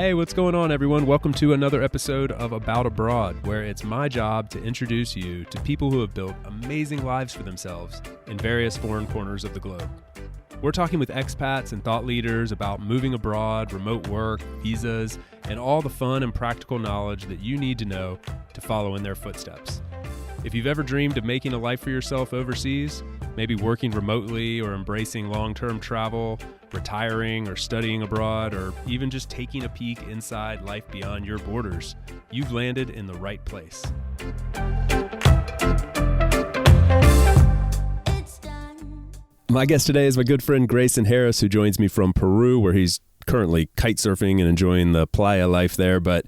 Hey, what's going on, everyone? Welcome to another episode of About Abroad, where it's my job to introduce you to people who have built amazing lives for themselves in various foreign corners of the globe. We're talking with expats and thought leaders about moving abroad, remote work, visas, and all the fun and practical knowledge that you need to know to follow in their footsteps. If you've ever dreamed of making a life for yourself overseas, maybe working remotely or embracing long-term travel, retiring or studying abroad, or even just taking a peek inside life beyond your borders, you've landed in the right place. My guest today is my good friend Grayson Harris, who joins me from Peru, where he's currently kite surfing and enjoying the playa life there, but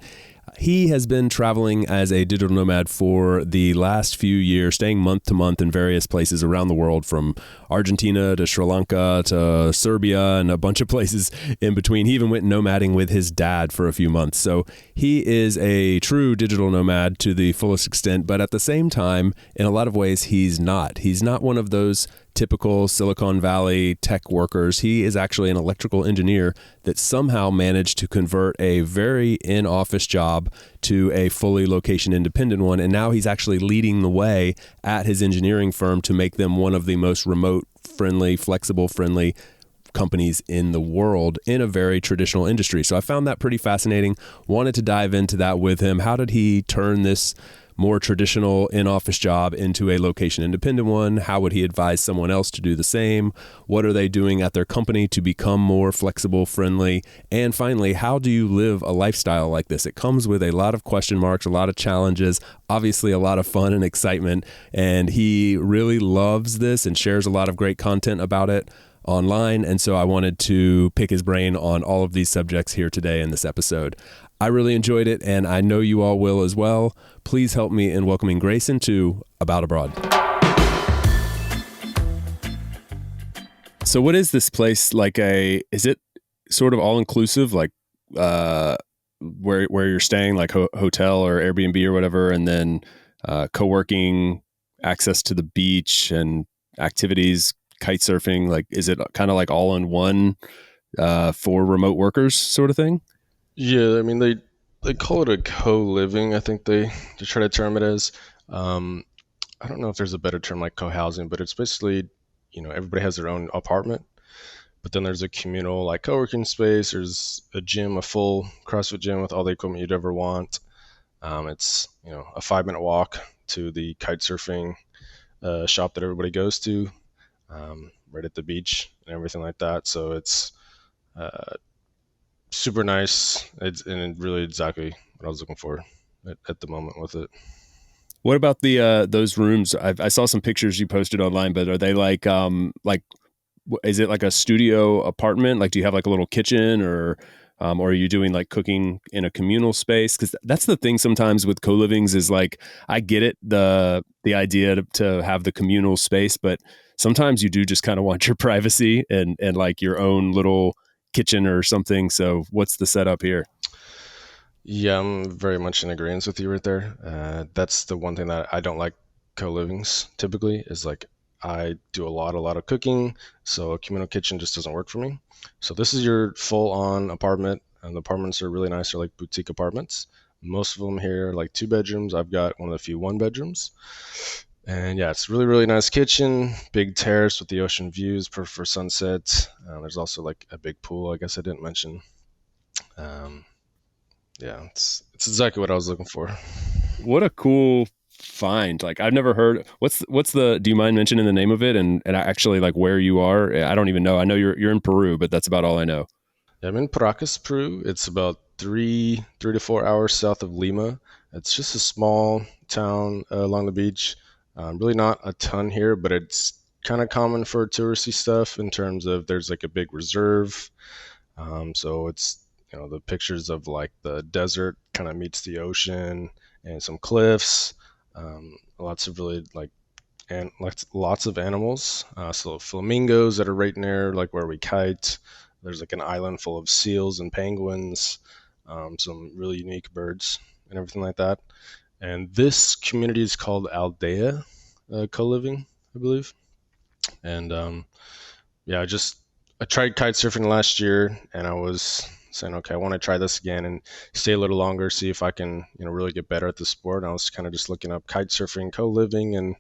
he has been traveling as a digital nomad for the last few years, staying month to month in various places around the world, from Argentina to Sri Lanka to Serbia and a bunch of places in between. He even went nomading with his dad for a few months. So he is a true digital nomad to the fullest extent, but at the same time, in a lot of ways, he's not. He's not one of those typical Silicon Valley tech workers. He is actually an electrical engineer that somehow managed to convert a very in-office job to a fully location-independent one. And now he's actually leading the way at his engineering firm to make them one of the most remote-friendly, flexible-friendly companies in the world in a very traditional industry. So I found that pretty fascinating. Wanted to dive into that with him. How did he turn this more traditional in-office job into a location-independent one? How would he advise someone else to do the same? What are they doing at their company to become more flexible, friendly? And finally, how do you live a lifestyle like this? It comes with a lot of question marks, a lot of challenges, obviously a lot of fun and excitement. And he really loves this and shares a lot of great content about it online. And so I wanted to pick his brain on all of these subjects here today in this episode. I really enjoyed it, and I know you all will as well. Please help me in welcoming Grayson to About Abroad. So what is this place like? Is it sort of all-inclusive, like where you're staying, like hotel or Airbnb or whatever, and then co-working, access to the beach and activities, kite surfing? Like, is it kind of like all in one for remote workers sort of thing? Yeah, I mean they call it a co-living. I think they try to term it as. I don't know if there's a better term like co-housing, but it's basically, everybody has their own apartment, but then there's a communal like co-working space. There's a gym, a full CrossFit gym with all the equipment you'd ever want. It's a 5-minute walk to the kite surfing shop that everybody goes to, right at the beach and everything like that. So it's super nice. It's really exactly what I was looking for at the moment with it. What about the those rooms? I saw some pictures you posted online, but are they like is it like a studio apartment? Like, do you have like a little kitchen, or are you doing like cooking in a communal space? Because that's the thing sometimes with co-livings is like, I get it, the idea to have the communal space, but sometimes you do just kind of want your privacy and like your own little kitchen or something. So what's the setup here? Yeah, I'm very much in agreement with you right there. That's the one thing that I don't like co-livings typically is like I do a lot of cooking, so a communal kitchen just doesn't work for me. So this is your full-on apartment, and the apartments are really nice. They're like boutique apartments. Most of them here are like 2 bedrooms. I've got one of the few 1 bedrooms. And yeah, it's really nice kitchen, big terrace with the ocean views for sunset. There's also like a big pool, I guess I didn't mention. Yeah, it's exactly what I was looking for. What a cool find. Like, I've never heard, what's the, do you mind mentioning the name of it and actually like where you are? I don't even know. I know you're in Peru, but that's about all I know. Yeah, I'm in Paracas, Peru. It's about 3 to 4 hours south of Lima. It's just a small town along the beach. Really not a ton here, but it's kind of common for touristy stuff in terms of there's like a big reserve. So it's, the pictures of like the desert kind of meets the ocean and some cliffs. Lots of really like, and lots of animals. So flamingos that are right near like where we kite. There's like an island full of seals and penguins, some really unique birds and everything like that. And this community is called Aldea Co-Living, I believe. And yeah, I tried kite surfing last year, and I was saying, okay, I want to try this again and stay a little longer, see if I can, really get better at the sport. And I was kind of just looking up kite surfing, co-living, and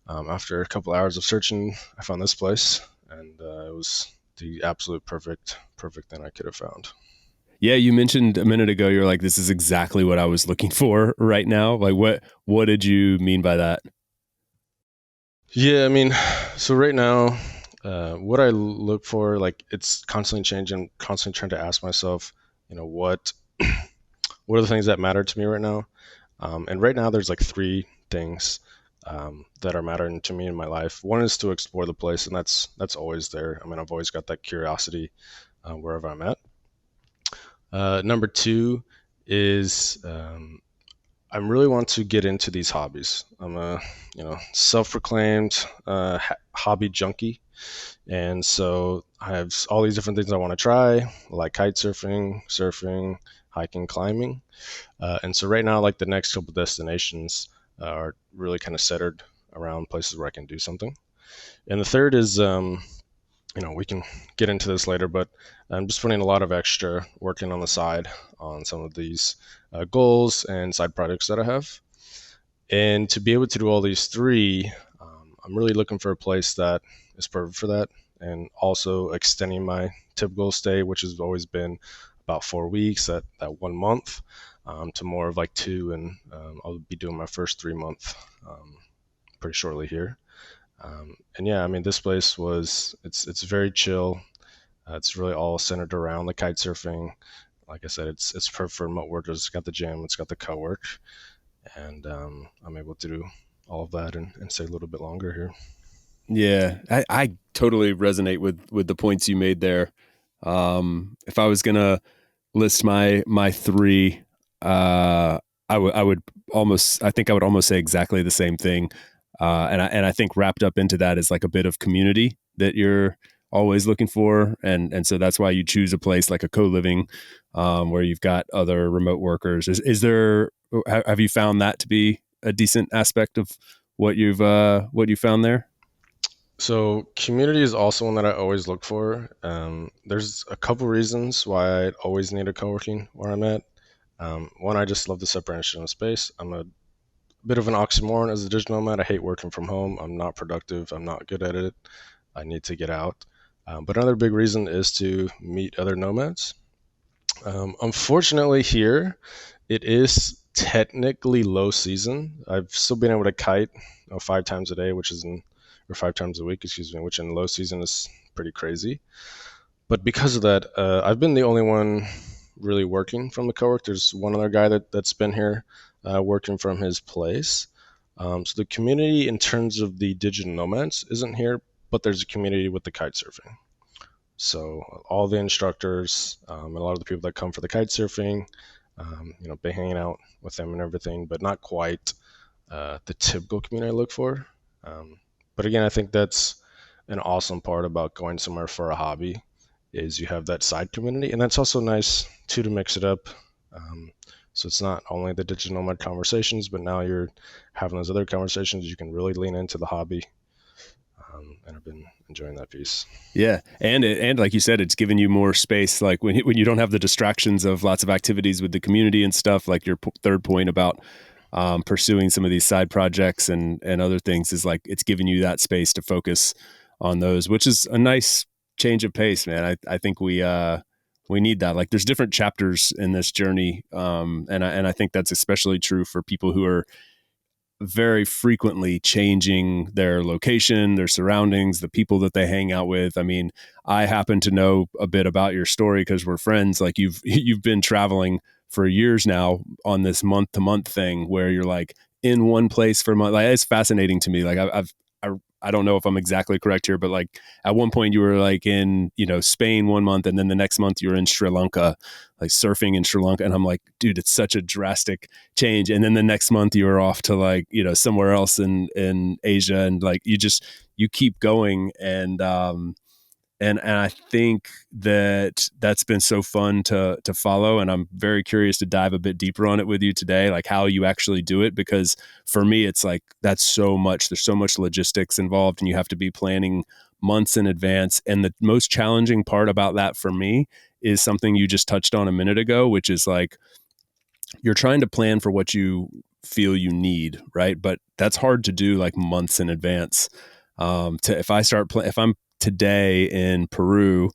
after a couple hours of searching, I found this place, and it was the absolute perfect thing I could have found. Yeah, you mentioned a minute ago, you're like, this is exactly what I was looking for right now. Like, what did you mean by that? Yeah, I mean, so right now, what I look for, like, it's constantly changing, constantly trying to ask myself, what what are the things that matter to me right now? And right now, there's like three things that are mattering to me in my life. One is to explore the place, and that's always there. I mean, I've always got that curiosity wherever I'm at. Number two is I really want to get into these hobbies. I'm a self-proclaimed hobby junkie, and so I have all these different things I want to try, like kite surfing, surfing, hiking, climbing. And so right now, like the next couple destinations are really kind of centered around places where I can do something. And the third is, we can get into this later, but I'm just putting a lot of extra working on the side on some of these goals and side projects that I have. And to be able to do all these three, I'm really looking for a place that is perfect for that, and also extending my typical stay, which has always been about 4 weeks, that 1 month, to more of like two, and I'll be doing my first 3 month pretty shortly here. And yeah, I mean, this place it's very chill. It's really all centered around the kite surfing. Like I said, it's perfect for remote workers. It's got the gym, it's got the co-work, and I'm able to do all of that and stay a little bit longer here. Yeah, I totally resonate with the points you made there. If I was gonna list my three, I would almost, I think I would almost say exactly the same thing. And I think wrapped up into that is like a bit of community that you're always looking for, and so that's why you choose a place like a co-living, where you've got other remote workers. Is there, have you found that to be a decent aspect of what you found there? So community is also one that I always look for. There's a couple reasons why I always need a co-working where I'm at. One, I just love the separation of space. I'm a bit of an oxymoron as a digital nomad. I hate working from home. I'm not productive. I'm not good at it. I need to get out. But another big reason is to meet other nomads. Unfortunately, here it is technically low season. I've still been able to kite 5 times a day, or 5 times a week, excuse me, which in low season is pretty crazy. But because of that, I've been the only one really working from the cowork. There's one other guy that's been here working from his place. So the community in terms of the digital nomads isn't here, but there's a community with the kite surfing. So all the instructors and a lot of the people that come for the kite surfing, been hanging out with them and everything, but not quite the typical community I look for. But again, I think that's an awesome part about going somewhere for a hobby is you have that side community, and that's also nice too to mix it up. So it's not only the digital nomad conversations, but now you're having those other conversations. You can really lean into the hobby, and I've been enjoying that piece. Yeah, and like you said, it's giving you more space. Like when you don't have the distractions of lots of activities with the community and stuff. Like your third point about pursuing some of these side projects and other things is like it's giving you that space to focus on those, which is a nice change of pace, man. I think we need that. Like there's different chapters in this journey, and I think that's especially true for people who are very frequently changing their location, their surroundings, the people that they hang out with. I mean, I happen to know a bit about your story because we're friends. Like you've been traveling for years now on this month to month thing where you're like in one place for a month. Like it's fascinating to me. Like I don't know if I'm exactly correct here, but like at one point you were like in, Spain 1 month, and then the next month you were in Sri Lanka, like surfing in Sri Lanka. And I'm like, dude, it's such a drastic change. And then the next month you were off to like, somewhere else in Asia. And like, you keep going. And I think that's been so fun to follow, and I'm very curious to dive a bit deeper on it with you today, like how you actually do it. Because for me, it's like that's so much. There's so much logistics involved, and you have to be planning months in advance. And the most challenging part about that for me is something you just touched on a minute ago, which is like you're trying to plan for what you feel you need, right? But that's hard to do like months in advance. If I'm today in Peru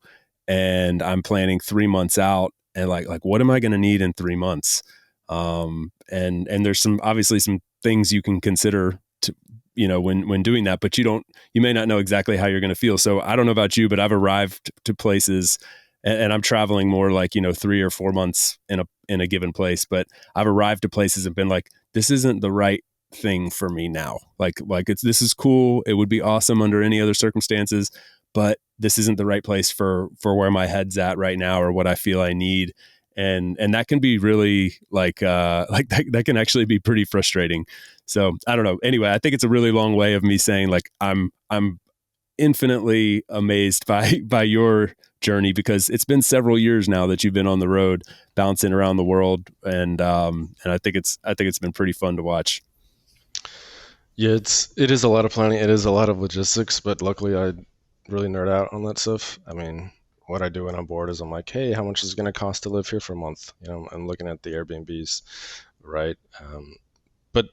and I'm planning 3 months out, and like what am I going to need in 3 months? And there's obviously some things you can consider to, when doing that, but you may not know exactly how you're going to feel. So I don't know about you, but I've arrived to places, and I'm traveling more like 3 or 4 months in a given place, but I've arrived to places and been like, this isn't the right thing for me now. This is cool. It would be awesome under any other circumstances, but this isn't the right place for where my head's at right now or what I feel I need. And that can be really that can actually be pretty frustrating. So I don't know. Anyway, I think it's a really long way of me saying like, I'm infinitely amazed by your journey, because it's been several years now that you've been on the road bouncing around the world. And I think it's been pretty fun to watch. Yeah, it is a lot of planning. It is a lot of logistics, but luckily I really nerd out on that stuff. I mean, what I do when I'm bored is I'm like, hey, how much is it going to cost to live here for a month? I'm looking at the Airbnbs, right? But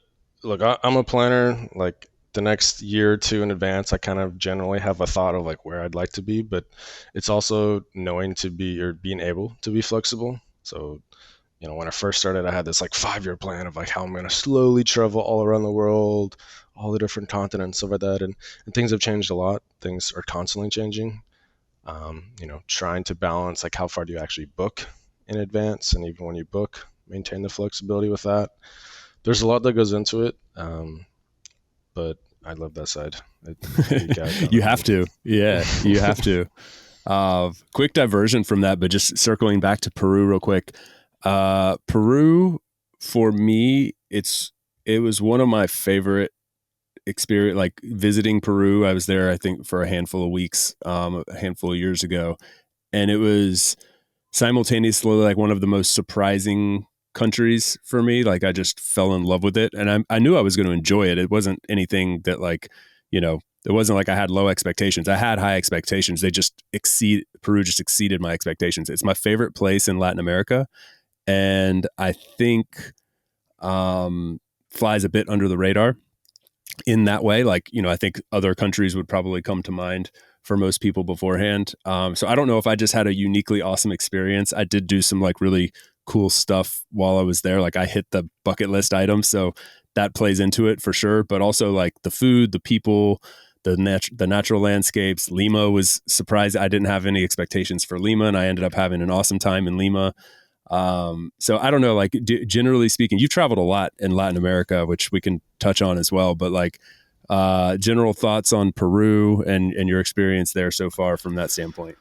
look, I'm a planner. Like the next year or two in advance, I kind of generally have a thought of like where I'd like to be, but it's also knowing to be or being able to be flexible. So when I first started, I had this like 5-year plan of like how I'm going to slowly travel all around the world, all the different continents, stuff like that. And things have changed a lot. Things are constantly changing. Trying to balance like how far do you actually book in advance, and even when you book, maintain the flexibility with that. There's a lot that goes into it, but I love that side. You have to, yeah, you have to. Quick diversion from that, but just circling back to Peru real quick. Peru for me, it was one of my favorite experience, like visiting Peru. I was there, I think, for a handful of weeks, a handful of years ago. And it was simultaneously like one of the most surprising countries for me. Like I just fell in love with it, and I knew I was going to enjoy it. It wasn't anything that it wasn't like I had low expectations. I had high expectations. Peru just exceeded my expectations. It's my favorite place in Latin America. And I think flies a bit under the radar in that way. Like, I think other countries would probably come to mind for most people beforehand. So I don't know if I just had a uniquely awesome experience. I did do some like really cool stuff while I was there. Like I hit the bucket list items. So that plays into it for sure. But also like the food, the people, the natural landscapes. Lima was surprised. I didn't have any expectations for Lima, and I ended up having an awesome time in Lima. So I don't know, like generally speaking, you've traveled a lot in Latin America, which we can touch on as well, but like, general thoughts on Peru and your experience there so far from that standpoint.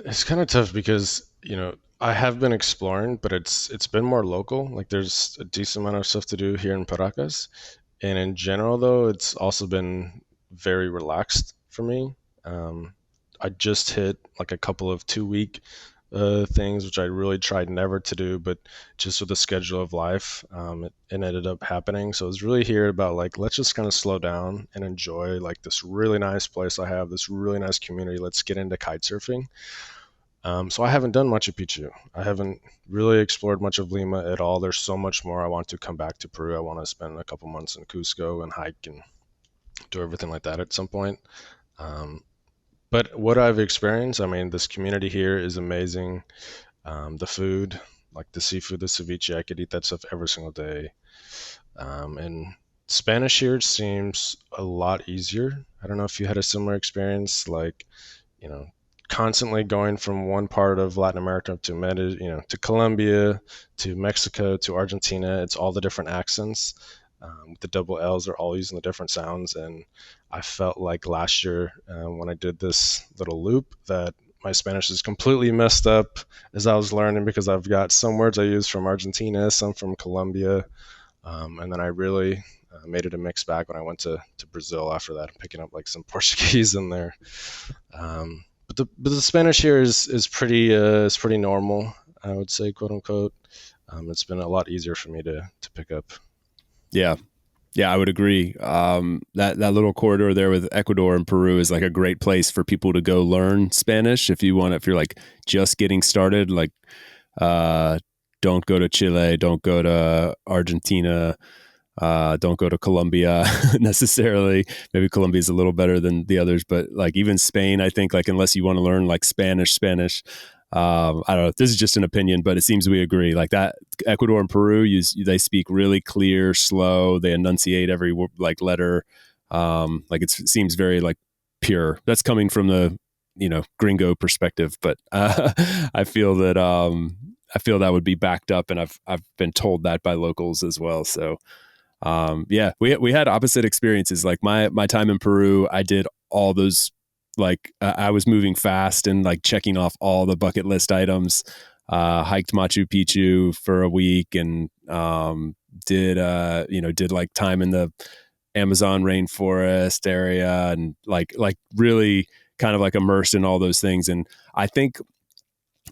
It's kind of tough because, I have been exploring, but it's been more local. Like there's a decent amount of stuff to do here in Paracas. And in general though, it's also been very relaxed for me. Um, I just hit like a couple of 2-week things, which I really tried never to do, but just with the schedule of life, it ended up happening. So it's really here about like, let's just kind of slow down and enjoy like this really nice place I have, this really nice community. Let's get into kite surfing. So I haven't done Machu Picchu. I haven't really explored much of Lima at all. There's so much more. I want to come back to Peru. I want to spend a couple months in Cusco and hike and do everything like that at some point. Um, but what I've experienced, I mean, this community here is amazing. The food, like the seafood, the ceviche, I could eat that stuff every single day. And Spanish here seems a lot easier. I don't know if you had a similar experience, like, you know, constantly going from one part of Latin America to to Colombia, to Mexico, to Argentina. It's all the different accents. The double L's are all using the different sounds, and I felt like last year when I did this little loop that my Spanish is completely messed up as I was learning, because I've got some words I use from Argentina, some from Colombia, and then I really made it a mixed bag when I went to Brazil after that, picking up like some Portuguese in there. But the Spanish here is pretty normal, I would say, quote unquote. It's been a lot easier for me to pick up. Yeah. Yeah, I would agree. That little corridor there with Ecuador and Peru is like a great place for people to go learn Spanish if you want. If you're like just getting started, like uh, don't go to Chile, don't go to Argentina, don't go to Colombia necessarily. Maybe Colombia is a little better than the others, but like even Spain, I think like unless you want to learn like Spanish, I don't know. This is just an opinion, but it seems we agree. Like that, Ecuador and Peru, they speak really clear, slow. They enunciate every like letter. Like it seems very like pure. That's coming from the gringo perspective, but I feel that I feel that would be backed up, and I've been told that by locals as well. So yeah, we had opposite experiences. Like my time in Peru, I did all those, like I was moving fast and like checking off all the bucket list items. Hiked Machu Picchu for a week, and did like time in the Amazon rainforest area, and like really kind of like immersed in all those things. And I think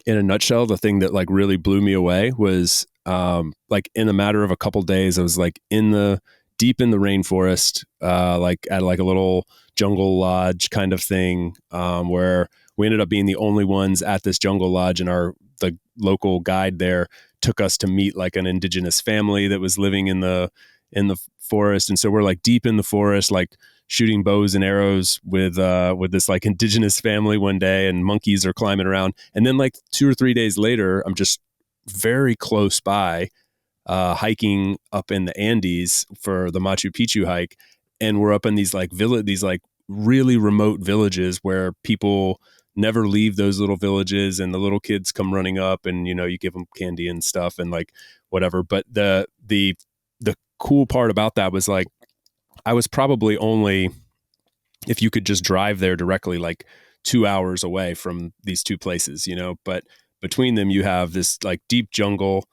in a nutshell, the thing that like really blew me away was like in a matter of a couple days, I was like deep in the rainforest, like at like a little jungle lodge kind of thing, where we ended up being the only ones at this jungle lodge, and the local guide there took us to meet like an indigenous family that was living in the forest. And so we're like deep in the forest, like shooting bows and arrows with this like indigenous family one day, and monkeys are climbing around. And then like 2 or 3 days later, I'm just very close by, hiking up in the Andes for the Machu Picchu hike, and we're up in these like really remote villages where people never leave those little villages, and the little kids come running up, and you give them candy and stuff and like whatever. But the cool part about that was like I was probably only, if you could just drive there directly, like 2 hours away from these two places, but between them you have this like deep jungle,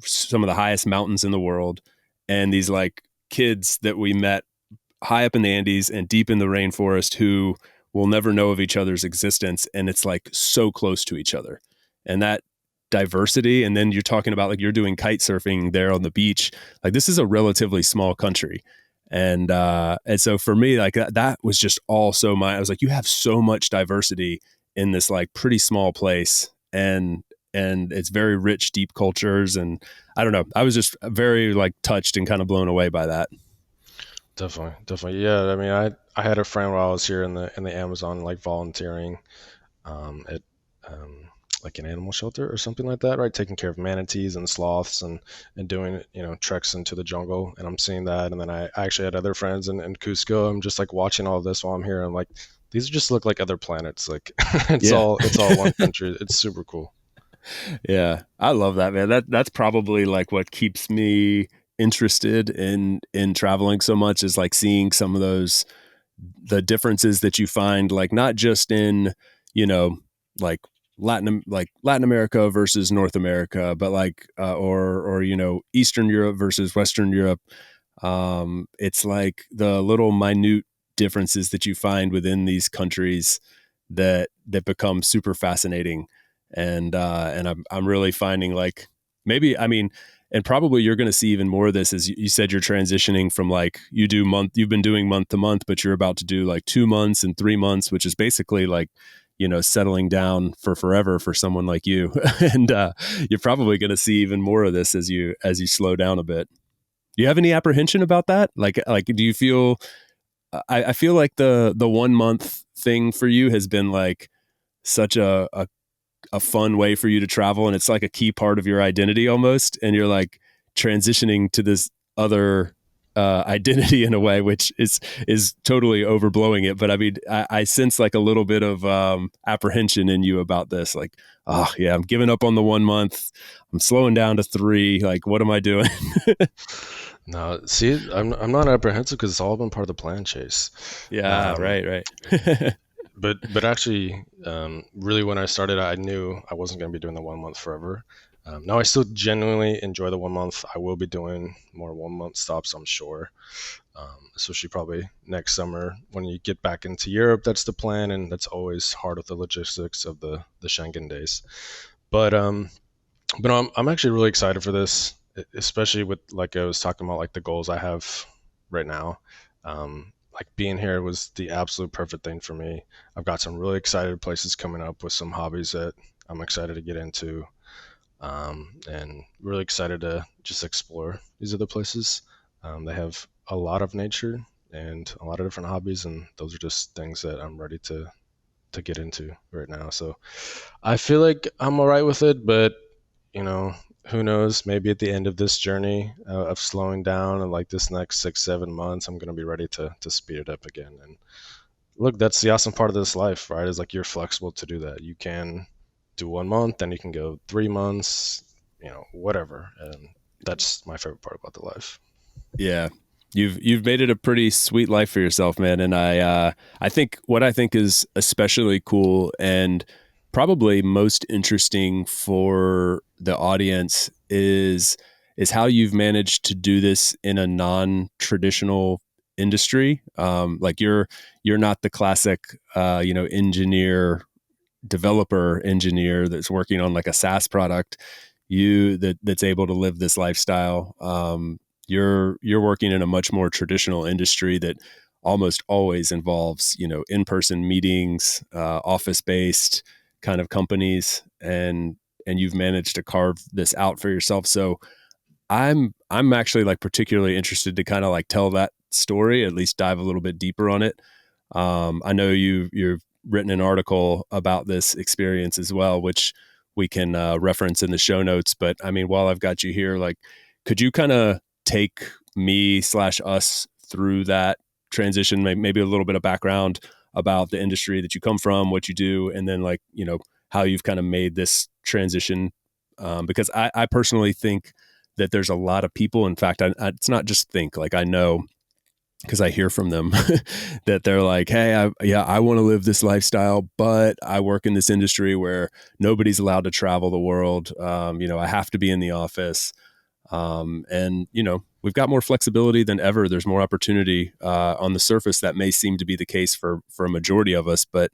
some of the highest mountains in the world, and these like kids that we met high up in the Andes and deep in the rainforest who will never know of each other's existence. And it's like so close to each other. And that diversity. And then you're talking about like you're doing kite surfing there on the beach. Like this is a relatively small country. And so for me, like that was just all so I was like, you have so much diversity in this like pretty small place. And it's very rich, deep cultures. And I don't know, I was just very like touched and kind of blown away by that. Definitely, definitely. Yeah, I mean, I had a friend while I was here in the Amazon, like volunteering at like an animal shelter or something like that, right? Taking care of manatees and sloths and doing treks into the jungle. And I'm seeing that, and then I actually had other friends in Cusco. I'm just like watching all this while I'm here. I'm like, these just look like other planets. Like Yeah. it's all one country. It's super cool. Yeah, I love that, man. That's probably like what keeps me interested in traveling so much, is like seeing some of the differences that you find, like not just in you know like Latin America versus North America, but like or Eastern Europe versus Western Europe. It's like the little minute differences that you find within these countries that become super fascinating. And I'm really finding like maybe, I mean, and probably you're going to see even more of this, as you said, you're transitioning from like you've been doing month to month, but you're about to do like 2 months and 3 months, which is basically like settling down for forever for someone like you. And you're probably going to see even more of this as you slow down a bit. Do you have any apprehension about that? Like do you feel? I feel like the 1 month thing for you has been like such a fun way for you to travel, and it's like a key part of your identity almost, and you're like transitioning to this other identity in a way, which is totally overblowing it. But I mean, I sense like a little bit of apprehension in you about this, like, oh yeah, I'm giving up on the 1 month, I'm slowing down to 3, like what am I doing? No, see, I'm not apprehensive because it's all been part of the plan, Chase. Yeah, Um, right. but actually, really, when I started, I knew I wasn't going to be doing the 1 month forever. Now, I still genuinely enjoy the 1 month. I will be doing more 1 month stops, I'm sure. Especially probably next summer when you get back into Europe. That's the plan, and that's always hard with the logistics of the Schengen days. But I'm actually really excited for this, especially with like I was talking about, like the goals I have right now. Like being here was the absolute perfect thing for me. I've got some really excited places coming up with some hobbies that I'm excited to get into, and really excited to just explore these other places. They have a lot of nature and a lot of different hobbies, and those are just things that I'm ready to get into right now. So I feel like I'm all right with it, but you know, who knows? Maybe at the end of this journey of slowing down and like this next 6, 7 months, I'm gonna be ready to speed it up again. And look, that's the awesome part of this life, right? Is like you're flexible to do that. You can do 1 month, then you can go 3 months, whatever. And that's my favorite part about the life. Yeah. You've made it a pretty sweet life for yourself, man. And I think what I think is especially cool and probably most interesting for the audience is how you've managed to do this in a non-traditional industry. Like you're not the classic engineer, developer engineer that's working on like a SaaS product. That's able to live this lifestyle. You're working in a much more traditional industry that almost always involves in-person meetings, office-based kind of companies, and you've managed to carve this out for yourself. So I'm actually like particularly interested to kind of like tell that story, at least dive a little bit deeper on it. I know you've written an article about this experience as well, which we can reference in the show notes. But I mean, while I've got you here, like, could you kind of take me/us through that transition, maybe a little bit of background about the industry that you come from, what you do, and then like, how you've kind of made this transition? Because I personally think that there's a lot of people. In fact, it's not just think, like I know because I hear from them that they're like, hey, I want to live this lifestyle, but I work in this industry where nobody's allowed to travel the world. I have to be in the office. And we've got more flexibility than ever. There's more opportunity on the surface. That may seem to be the case for a majority of us, but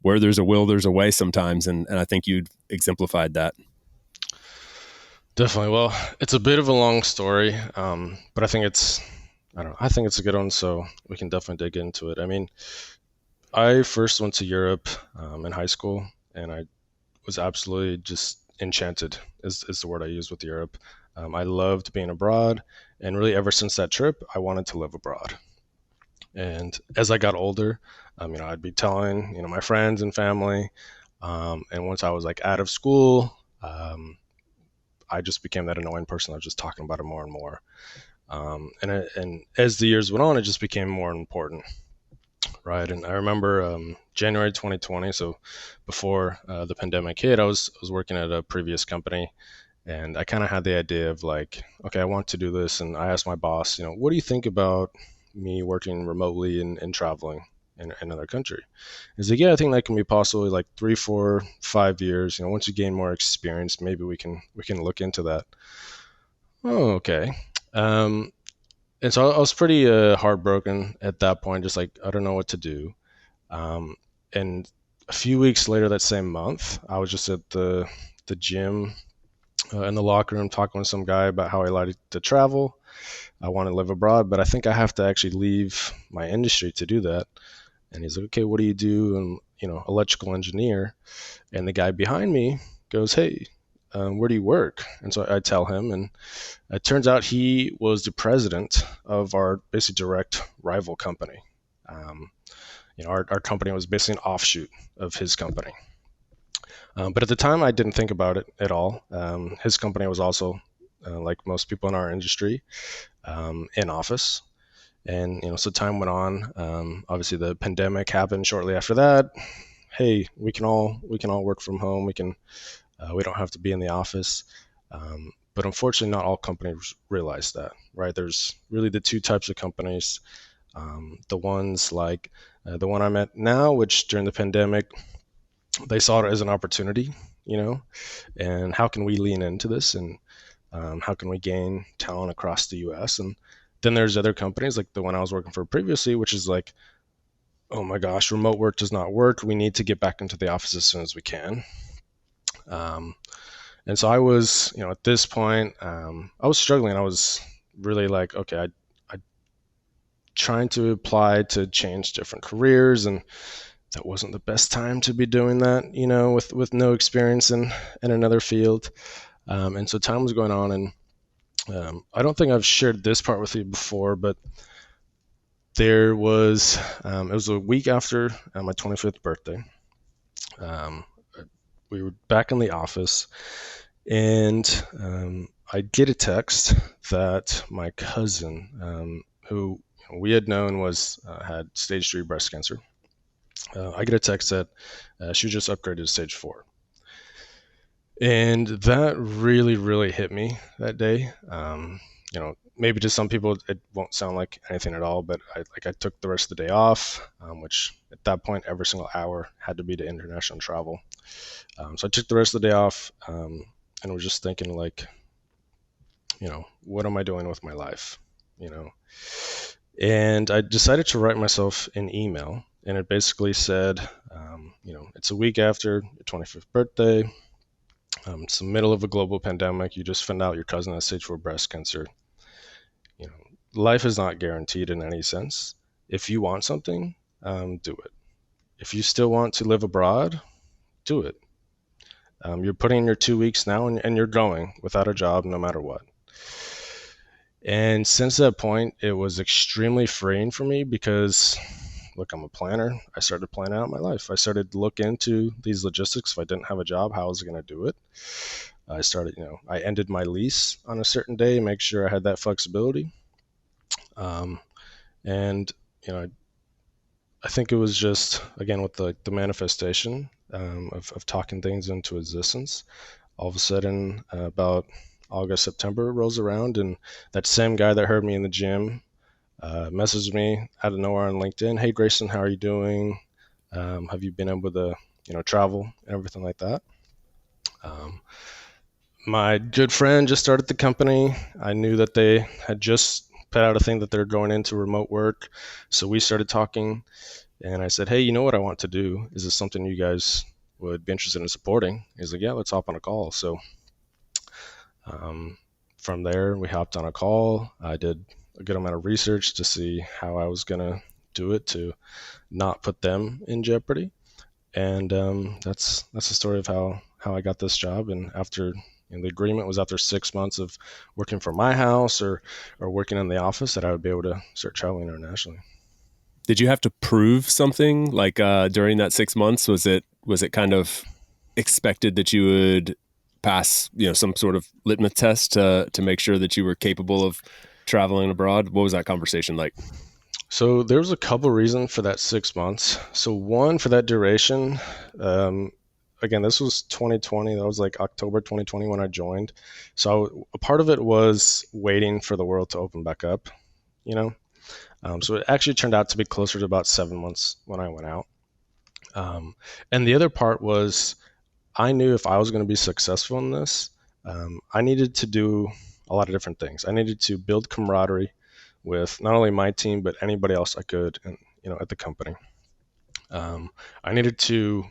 where there's a will, there's a way sometimes. And I think you'd exemplified that. Definitely. Well, it's a bit of a long story, but I don't know, I think it's a good one, so we can definitely dig into it. I mean, I first went to Europe in high school, and I was absolutely just enchanted, is the word I use with Europe. I loved being abroad, and really ever since that trip, I wanted to live abroad. And as I got older, I'd be telling, my friends and family, and once I was like out of school, I just became that annoying person. I was just talking about it more and more. And as the years went on, it just became more important, right? And I remember January 2020, so before the pandemic hit, I was working at a previous company, and I kind of had the idea of like, okay, I want to do this, and I asked my boss, what do you think about me working remotely and traveling in another country? He's like, yeah, I think that can be possible, like 3, 4, 5 years. Once you gain more experience, maybe we can look into that. Oh, okay. Um, and so I was pretty heartbroken at that point, just like I don't know what to do. Um, and a few weeks later, that same month, I was just at the gym in the locker room talking with some guy about how I like to travel. I want to live abroad, but I think I have to actually leave my industry to do that. And he's like, okay, what do you do? And electrical engineer. And the guy behind me goes, hey, where do you work? And so I tell him, and it turns out he was the president of our basically direct rival company. Um, our company was basically an offshoot of his company. But at the time, I didn't think about it at all. His company was also, like most people in our industry, in office. And so time went on. Obviously, the pandemic happened shortly after that. Hey, we can all work from home. We don't have to be in the office. But unfortunately, not all companies realize that, right? There's really the two types of companies. The ones like the one I'm at now, which during the pandemic, they saw it as an opportunity, and how can we lean into this, and how can we gain talent across the US? And then there's other companies like the one I was working for previously, which is like, oh my gosh, remote work does not work. We need to get back into the office as soon as we can. Um, and so I was, at this point, I was struggling. I was really like, okay, I trying to apply to change different careers, and that wasn't the best time to be doing that, with no experience in another field. And so time was going on, and I don't think I've shared this part with you before, but it was a week after my 25th birthday. Um, we were back in the office, and I get a text that my cousin, who we had known had stage 3 breast cancer. I get a text that she just upgraded to stage 4. And that really, really hit me that day. Maybe to some people it won't sound like anything at all, but I took the rest of the day off, which at that point every single hour had to be to international travel. So I took the rest of the day off, and was just thinking like, what am I doing with my life? And I decided to write myself an email, and it basically said, it's a week after your 25th birthday. It's the middle of a global pandemic. You just found out your cousin has stage 4 breast cancer. Life is not guaranteed in any sense. If you want something, do it. If you still want to live abroad, do it. You're putting in your 2 weeks now, and you're going without a job no matter what. And since that point, it was extremely freeing for me because, look, I'm a planner. I started planning out my life. I started to look into these logistics. If I didn't have a job, how was I going to do it? I ended my lease on a certain day, make sure I had that flexibility. And, I think it was just, again, with the manifestation of talking things into existence. All of a sudden, about August, September rolls around, and that same guy that heard me in the gym messaged me out of nowhere on LinkedIn. Hey, Grayson, how are you doing? Have you been able to, travel and everything like that? My good friend just started the company. I knew that they had just put out a thing that they're going into remote work. So we started talking, and I said, hey, you know what I want to do? Is this something you guys would be interested in supporting? He's like, yeah, let's hop on a call. So from there, we hopped on a call. I did a good amount of research to see how I was going to do it to not put them in jeopardy. And that's the story of how I got this job. And after the agreement was after 6 months of working from my house or working in the office that I would be able to start traveling internationally. Did you have to prove something like during that 6 months? Was it kind of expected that you would pass, some sort of litmus test to make sure that you were capable of traveling abroad? What was that conversation like? So there was a couple reasons for that 6 months. So one, for that duration, again, this was 2020. That was like October 2020 when I joined. So a part of it was waiting for the world to open back up, so it actually turned out to be closer to about 7 months when I went out. And the other part was I knew if I was going to be successful in this, I needed to do a lot of different things. I needed to build camaraderie with not only my team, but anybody else I could, at the company. I needed to,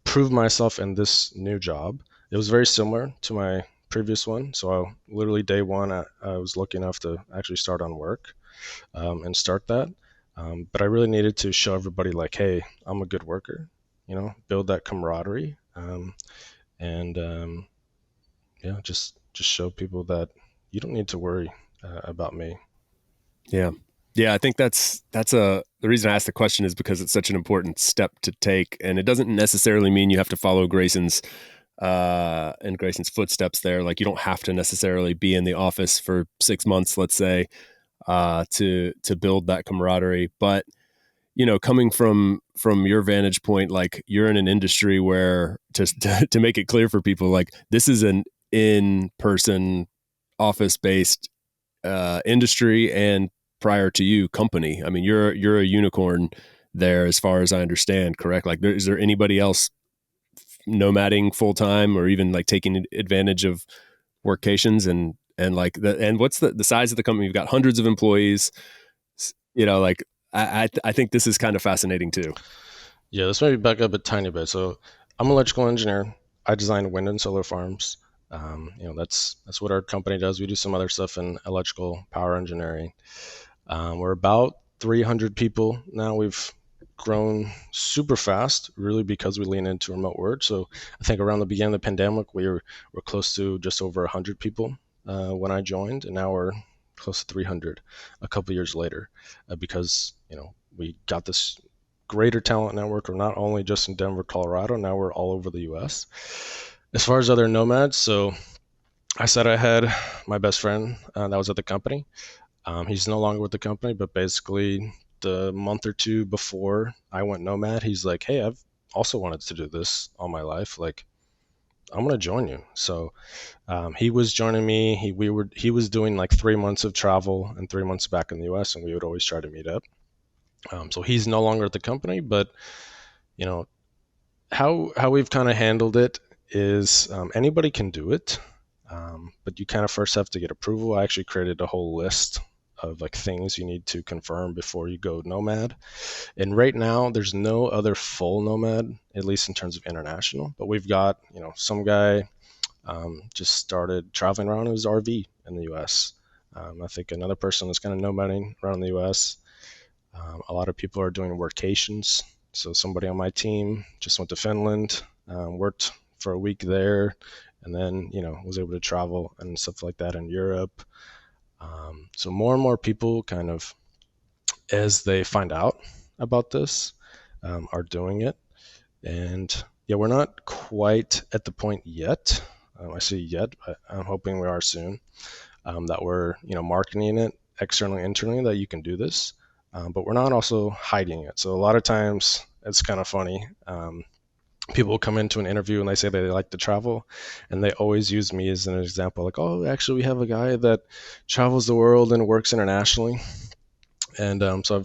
prove myself in this new job. It was very similar to my previous one. So literally day one, I was lucky enough to actually start on work and start that. But I really needed to show everybody like, hey, I'm a good worker, build that camaraderie. Just show people that you don't need to worry about me. Yeah. Yeah, I think that's the reason I asked the question is because it's such an important step to take, and it doesn't necessarily mean you have to follow Grayson's footsteps there. Like you don't have to necessarily be in the office for 6 months, let's say, to build that camaraderie. But coming from your vantage point, like you're in an industry where to make it clear for people, like this is an in-person, office-based industry, and prior to you, company. I mean, you're a unicorn there, as far as I understand. Correct? Like, is there anybody else nomading full time, or even like taking advantage of workations and like and what's the size of the company? You've got hundreds of employees. Like I think this is kind of fascinating too. Yeah, let's maybe back up a tiny bit. So I'm an electrical engineer. I design wind and solar farms. That's what our company does. We do some other stuff in electrical power engineering. We're about 300 people now. We've grown super fast, really, because we lean into remote work. So I think around the beginning of the pandemic, we're close to just over 100 people when I joined, and now we're close to 300 a couple years later, because we got this greater talent network. We're not only just in Denver, Colorado. Now we're all over the U.S. As far as other nomads, so I said I had my best friend that was at the company. He's no longer with the company, but basically the month or two before I went nomad, he's like, "Hey, I've also wanted to do this all my life. Like, I'm gonna join you." So he was joining me. He was doing like 3 months of travel and 3 months back in the U.S., and we would always try to meet up. So he's no longer at the company, but you know how we've kind of handled it is anybody can do it, but you kind of first have to get approval. I actually created a whole list of like things you need to confirm before you go nomad. And right now, there's no other full nomad, at least in terms of international. But we've got some guy just started traveling around in his RV in the U.S. I think another person is kind of nomading around the U.S. A lot of people are doing workations. So somebody on my team just went to Finland, worked for a week there, and then was able to travel and stuff like that in Europe. So more and more people kind of, as they find out about this, are doing it. And yeah, we're not quite at the point yet. I say yet, but I'm hoping we are soon. That we're marketing it externally, internally, that you can do this, but we're not also hiding it. So a lot of times it's kind of funny. People come into an interview and they say they like to travel, and they always use me as an example, like, "Oh, actually, we have a guy that travels the world and works internationally." And so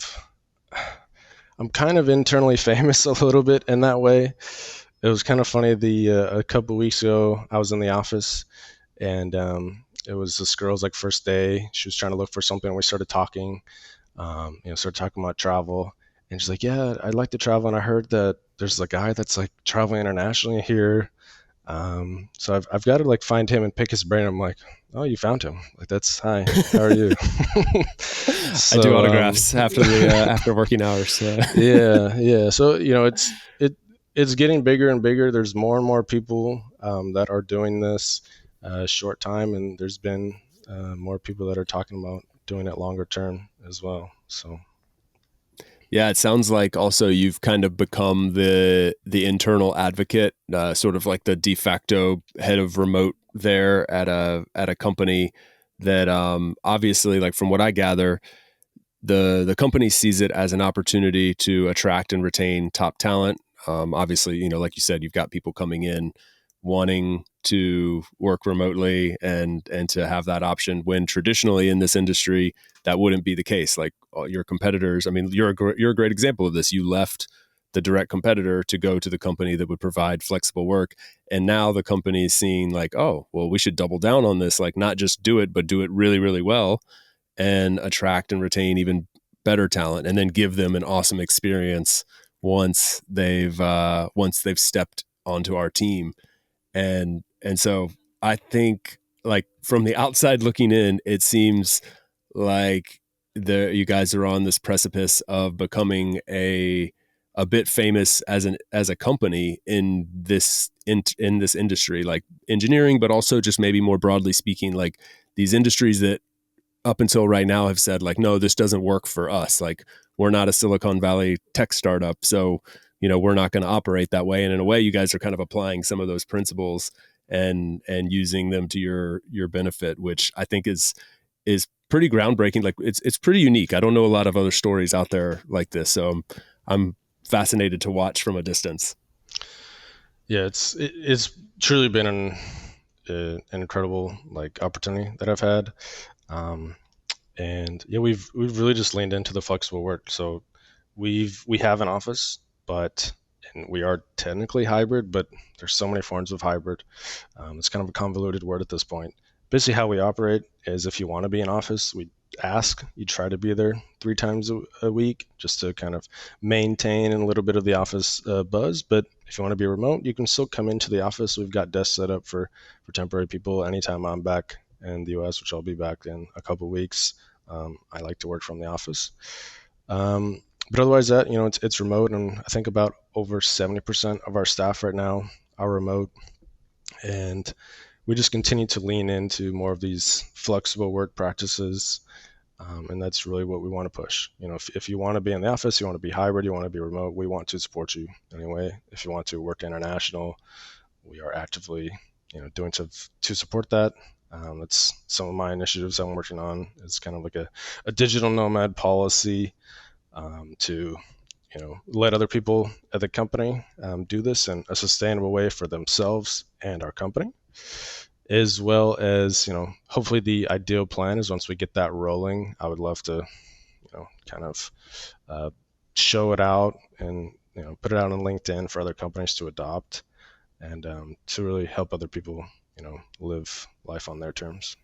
I'm kind of internally famous a little bit in that way. It was kind of funny. A couple of weeks ago, I was in the office, and it was this girl's like first day. She was trying to look for something. We started talking, started talking about travel, and she's like, "Yeah, I'd like to travel, and I heard that there's a guy that's like traveling internationally here. So I've got to like find him and pick his brain." I'm like, "Oh, you found him? Like that's hi, how are you?" I do So autographs after the after working hours. So. yeah. So it's getting bigger and bigger. There's more and more people that are doing this short time, and there's been more people that are talking about doing it longer term as well. So Yeah, it sounds like also you've kind of become the internal advocate, sort of like the de facto head of remote there at a company that obviously, like from what I gather, the company sees it as an opportunity to attract and retain top talent. Obviously, like you said, you've got people coming in wanting to work remotely and to have that option, when traditionally in this industry that wouldn't be the case. Like your competitors, I mean, you're a great example of this. You left the direct competitor to go to the company that would provide flexible work, and now the company is seeing like, oh, well, we should double down on this, like not just do it, but do it really, really well, and attract and retain even better talent, and then give them an awesome experience once they've stepped onto our team. And so I think, like from the outside looking in, it seems like you guys are on this precipice of becoming a bit famous as a company in this industry, like engineering, but also just maybe more broadly speaking, like these industries that up until right now have said like, no, this doesn't work for us. Like we're not a Silicon Valley tech startup, so we're not going to operate that way. And in a way, you guys are kind of applying some of those principles and using them to your benefit, which I think is pretty groundbreaking. Like it's pretty unique. I don't know a lot of other stories out there like this, so I'm fascinated to watch from a distance. yeah, it's truly been an incredible like opportunity that I've had. Um, and yeah, we've really just leaned into the flexible work. So we have an office, but and we are technically hybrid, but there's so many forms of hybrid. It's kind of a convoluted word at this point. Basically, how we operate is if you want to be in office, we ask you try to be there 3 times a week just to kind of maintain a little bit of the office buzz. But if you want to be remote, you can still come into the office. We've got desks set up for temporary people. Anytime I'm back in the US, which I'll be back in a couple of weeks, I like to work from the office. But otherwise that, it's remote, and I think about over 70% of our staff right now are remote. And we just continue to lean into more of these flexible work practices. And that's really what we want to push. If you want to be in the office, you want to be hybrid, you want to be remote, we want to support you anyway. If you want to work international, we are actively, doing to support that. That's some of my initiatives I'm working on. It's kind of like a digital nomad policy, to let other people at the company do this in a sustainable way for themselves and our company, as well as hopefully the ideal plan is once we get that rolling, I would love to kind of show it out and put it out on LinkedIn for other companies to adopt, and to really help other people live life on their terms.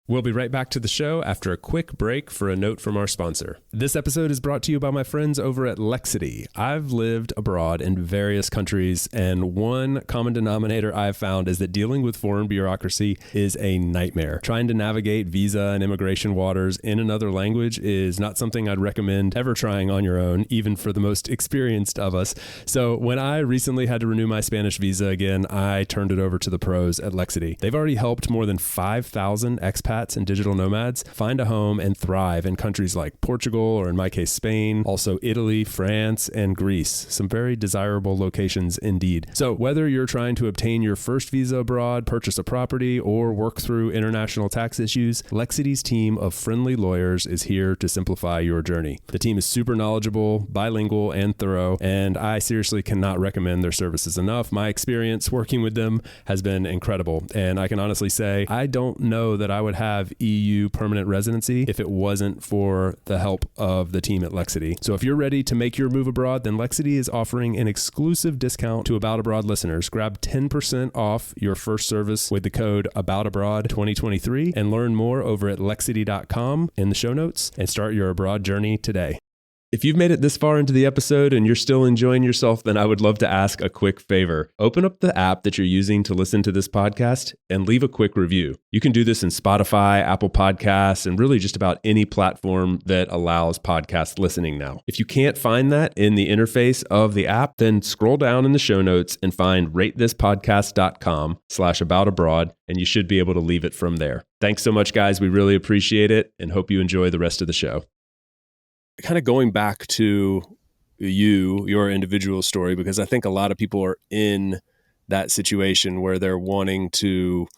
We'll be right back to the show after a quick break for a note from our sponsor. This episode is brought to you by my friends over at Lexity. I've lived abroad in various countries, and one common denominator I've found is that dealing with foreign bureaucracy is a nightmare. Trying to navigate visa and immigration waters in another language is not something I'd recommend ever trying on your own, even for the most experienced of us. So when I recently had to renew my Spanish visa again, I turned it over to the pros at Lexity. They've already helped more than 5,000 expats and digital nomads find a home and thrive in countries like Portugal, or in my case, Spain, also Italy, France, and Greece. Some very desirable locations indeed. So whether you're trying to obtain your first visa abroad, purchase a property, or work through international tax issues, Lexity's team of friendly lawyers is here to simplify your journey. The team is super knowledgeable, bilingual, and thorough, and I seriously cannot recommend their services enough. My experience working with them has been incredible, and I can honestly say I don't know that I would have EU permanent residency if it wasn't for the help of the team at Lexity. So if you're ready to make your move abroad, then Lexity is offering an exclusive discount to About Abroad listeners. Grab 10% off your first service with the code AboutAbroad2023 and learn more over at Lexity.com in the show notes and start your abroad journey today. If you've made it this far into the episode and you're still enjoying yourself, then I would love to ask a quick favor. Open up the app that you're using to listen to this podcast and leave a quick review. You can do this in Spotify, Apple Podcasts, and really just about any platform that allows podcast listening now. If you can't find that in the interface of the app, then scroll down in the show notes and find ratethispodcast.com/aboutabroad, and you should be able to leave it from there. Thanks so much, guys. We really appreciate it and hope you enjoy the rest of the show. Kind of going back to your individual story, because I think a lot of people are in that situation where they're wanting to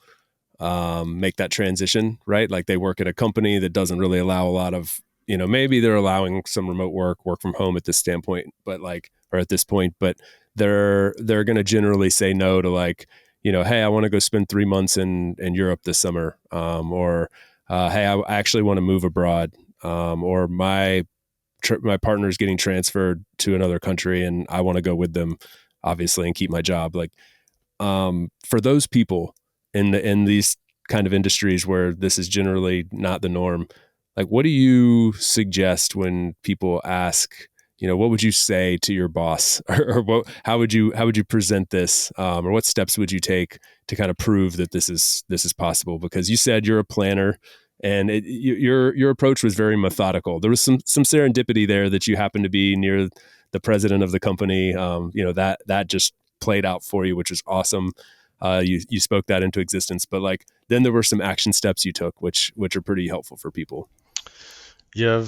make that transition, right? Like they work at a company that doesn't really allow a lot of, maybe they're allowing some remote work from home at this standpoint, or at this point, but they're going to generally say no to like, hey, I want to go spend 3 months in Europe this summer, or hey, I actually want to move abroad, or my partner is getting transferred to another country and I want to go with them, obviously, and keep my job. Like, for those people in these kind of industries where this is generally not the norm, like, what do you suggest when people ask, what would you say to your boss, or how would you present this, or what steps would you take to kind of prove that this is possible? Because you said you're a planner. And your approach was very methodical. There was some serendipity there that you happened to be near the president of the company. That just played out for you, which was awesome. You spoke that into existence. But like then there were some action steps you took, which are pretty helpful for people. Yeah,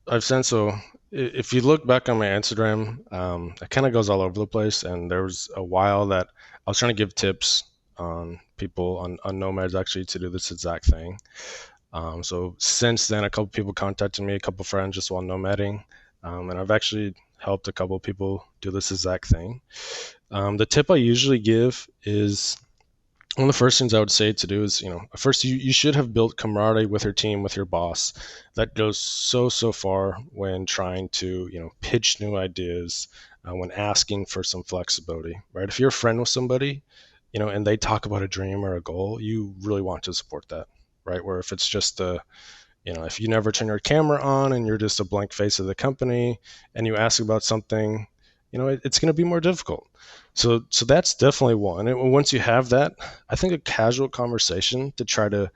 I've seen so. If you look back on my Instagram, it kind of goes all over the place. And there was a while that I was trying to give tips on people on nomads actually to do this exact thing. So since then, a couple people contacted me, a couple friends just while nomading, and I've actually helped a couple people do this exact thing. The tip I usually give is one of the first things I would say to do is, first you should have built camaraderie with your team, with your boss. That goes so far when trying to, pitch new ideas, when asking for some flexibility, right? If you're a friend with somebody, and they talk about a dream or a goal, you really want to support that. Right? Where if it's just if you never turn your camera on and you're just a blank face of the company and you ask about something, it's going to be more difficult. So that's definitely one. And once you have that, I think a casual conversation to try to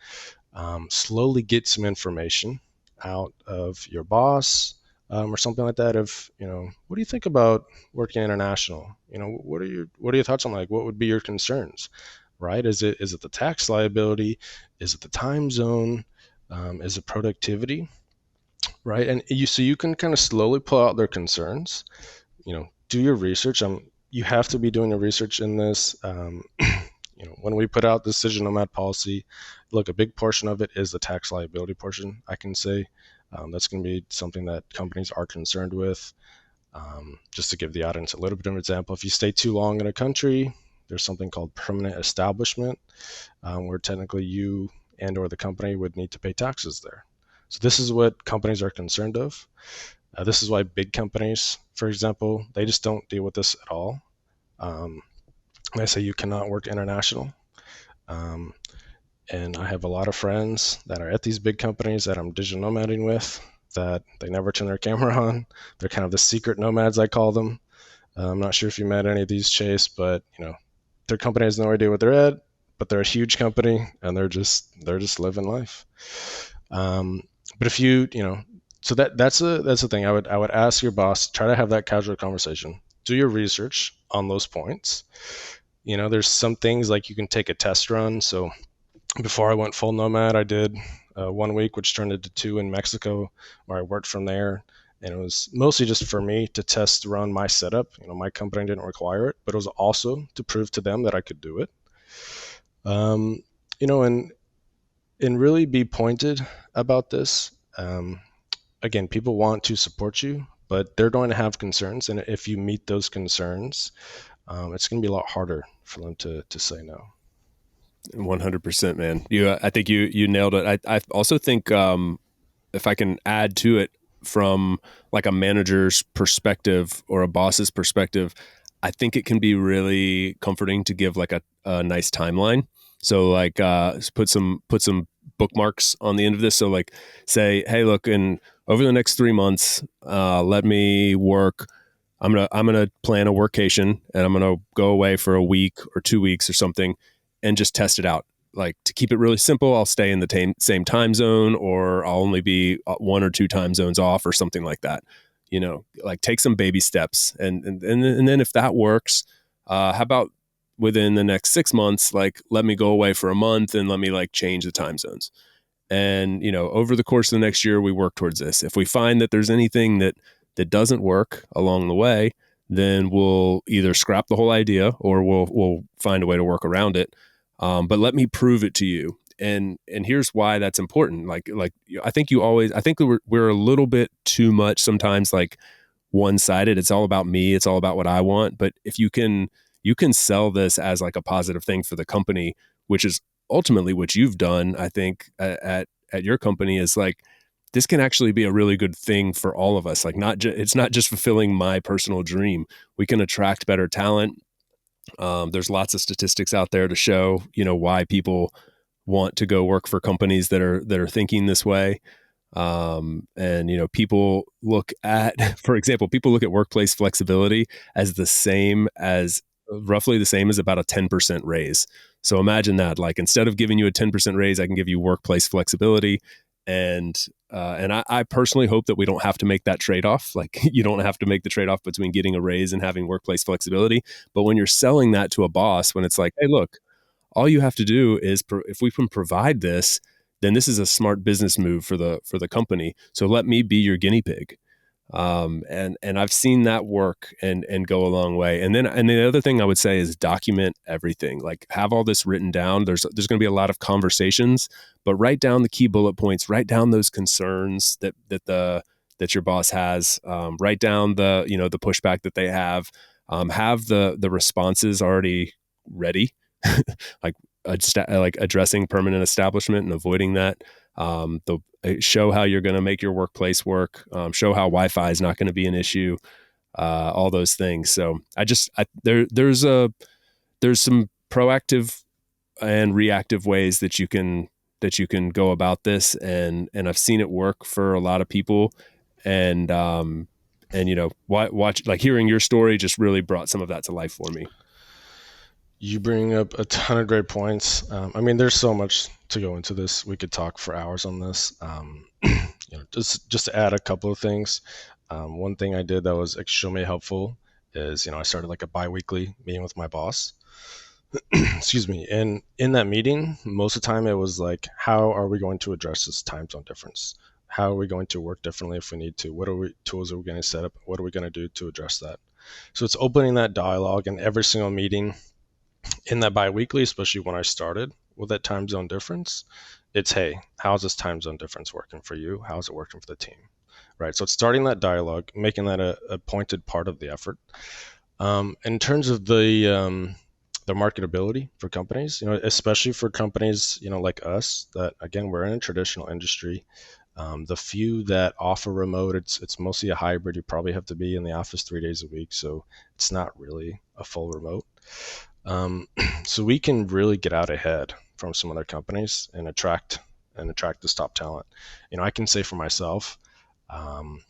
slowly get some information out of your boss, or something like that. Of, what do you think about working international? What are your thoughts on, like, what would be your concerns, right? Is it the tax liability? Is it the time zone? Is it productivity? Right, and you can kind of slowly pull out their concerns. Do your research. You have to be doing your research in this. When we put out decision nomad policy, look, a big portion of it is the tax liability portion. I can say that's going to be something that companies are concerned with. Just to give the audience a little bit of an example, if you stay too long in a country, there's something called permanent establishment, where technically you and or the company would need to pay taxes there. So this is what companies are concerned of. This is why big companies, for example, they just don't deal with this at all. They say you cannot work international. Um, and I have a lot of friends that are at these big companies that I'm digital nomading with, that they never turn their camera on. They're kind of the secret nomads, I call them. I'm not sure if you met any of these, Chase, but their company has no idea what they're at, but they're a huge company and they're just living life. But if so that's the thing. I would ask your boss, try to have that casual conversation. Do your research on those points. There's some things like you can take a test run. So before I went full nomad, I did 1 week, which turned into 2 in Mexico, where I worked from there. And it was mostly just for me to test run my setup. My company didn't require it, but it was also to prove to them that I could do it. And really be pointed about this. Again, people want to support you, but they're going to have concerns. And if you meet those concerns, it's going to be a lot harder for them to say no. 100%, man. I think you nailed it. I also think, if I can add to it from like a manager's perspective or a boss's perspective, I think it can be really comforting to give like a nice timeline. So like, put some bookmarks on the end of this. So like say, hey, look, and over the next 3 months, let me work. I'm gonna plan a workation, and I'm gonna go away for a week or 2 weeks or something, and just test it out. Like, to keep it really simple, I'll stay in the same time zone, or I'll only be 1 or 2 time zones off, or something like that. Like, take some baby steps, and then if that works, how about within the next 6 months, like, let me go away for a month and let me like change the time zones. And over the course of the next year, we work towards this. If we find that there's anything that doesn't work along the way, then we'll either scrap the whole idea or we'll find a way to work around it. But let me prove it to you. And here's why that's important. Like I think we're a little bit too much sometimes like one-sided. It's all about me. It's all about what I want. But if you can sell this as like a positive thing for the company, which is ultimately what you've done, I think, at your company, is like, this can actually be a really good thing for all of us. Like, it's not just fulfilling my personal dream. We can attract better talent. There's lots of statistics out there to show, why people want to go work for companies that are thinking this way. And people look at, for example, workplace flexibility as roughly the same as about a 10% raise. So imagine that, like, instead of giving you a 10% raise, I can give you workplace flexibility. And I personally hope that we don't have to make that trade-off. Like, you don't have to make the trade-off between getting a raise and having workplace flexibility. But when you're selling that to a boss, when it's like, hey, look, all you have to do is, if we can provide this, then this is a smart business move for the company. So let me be your guinea pig. And I've seen that work and go a long way. And the other thing I would say is document everything. Like, have all this written down. There's going to be a lot of conversations, but write down the key bullet points. Write down those concerns that your boss has. Write down the pushback that they have. Have the responses already ready, like addressing permanent establishment and avoiding that. Show how you're going to make your workplace work. Show how Wi-Fi is not going to be an issue. All those things. So there's some proactive and reactive ways that you can go about this, and I've seen it work for a lot of people. And watch, like, hearing your story just really brought some of that to life for me. You bring up a ton of great points. I mean, there's so much to go into this. We could talk for hours on this. Just to add a couple of things. One thing I did that was extremely helpful is, I started like a biweekly meeting with my boss. Excuse me. And in that meeting, most of the time it was like, how are we going to address this time zone difference? How are we going to work differently if we need to? What tools are we going to set up? What are we going to do to address that? So it's opening that dialogue in every single meeting in that biweekly, especially when I started with that time zone difference. It's, hey, how's this time zone difference working for you? How's it working for the team? Right. So it's starting that dialogue, making that a pointed part of the effort. In terms of the marketability for companies, especially for companies, like us, that again, we're in a traditional industry. The few that offer remote, it's mostly a hybrid. You probably have to be in the office 3 days a week, so it's not really a full remote. Um, so we can really get out ahead from some other companies and attract this top talent. I can say for myself, um,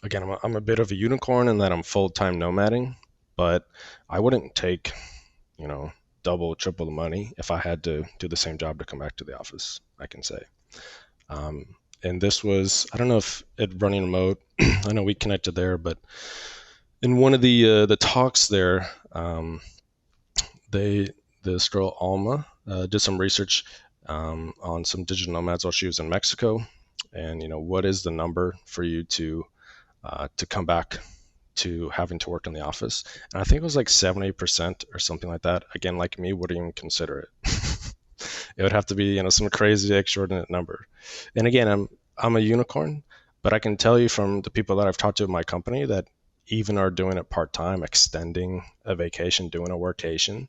again, I'm a bit of a unicorn in that I'm full-time nomading, but I wouldn't take, you know, double, triple the money if I had to do the same job to come back to the office, I can say. And this was, I don't know if it running remote, I know we connected there, but in one of the talks there, they this girl Alma did some research on some digital nomads while she was in Mexico, and what is the number for you to come back to having to work in the office? And I think it was like 70% or something like that. Again, like me, wouldn't even consider it. It would have to be some crazy extraordinary number. And again, I'm a unicorn, but I can tell you from the people that I've talked to in my company that even are doing it part time, extending a vacation, doing a workation,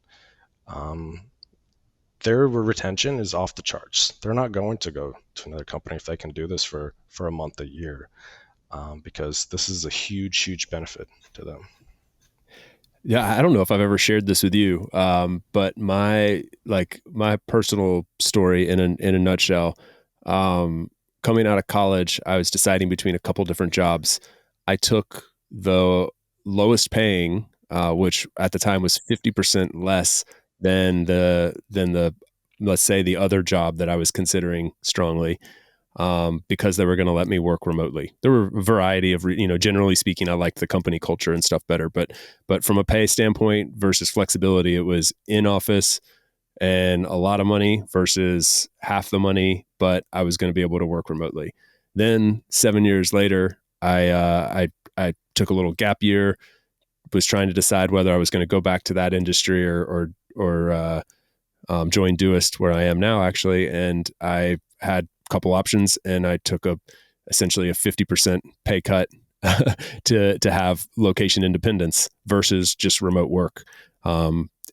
um, their retention is off the charts. They're not going to go to another company if they can do this for a month, a year, because this is a huge, huge benefit to them. Yeah, I don't know if I've ever shared this with you, but my personal story in a nutshell. Um, Coming out of college, I was deciding between a couple different jobs. I took the lowest paying, which at the time was 50% less than the let's say the other job that I was considering strongly, because they were going to let me work remotely. There were a variety of, generally speaking, I liked the company culture and stuff better, but from a pay standpoint versus flexibility, it was in office and a lot of money versus half the money, but I was going to be able to work remotely. Then 7 years later, I took a little gap year, was trying to decide whether I was going to go back to that industry or join Doist, where I am now, actually. And I had a couple options, and I took essentially a 50% pay cut to have location independence versus just remote work.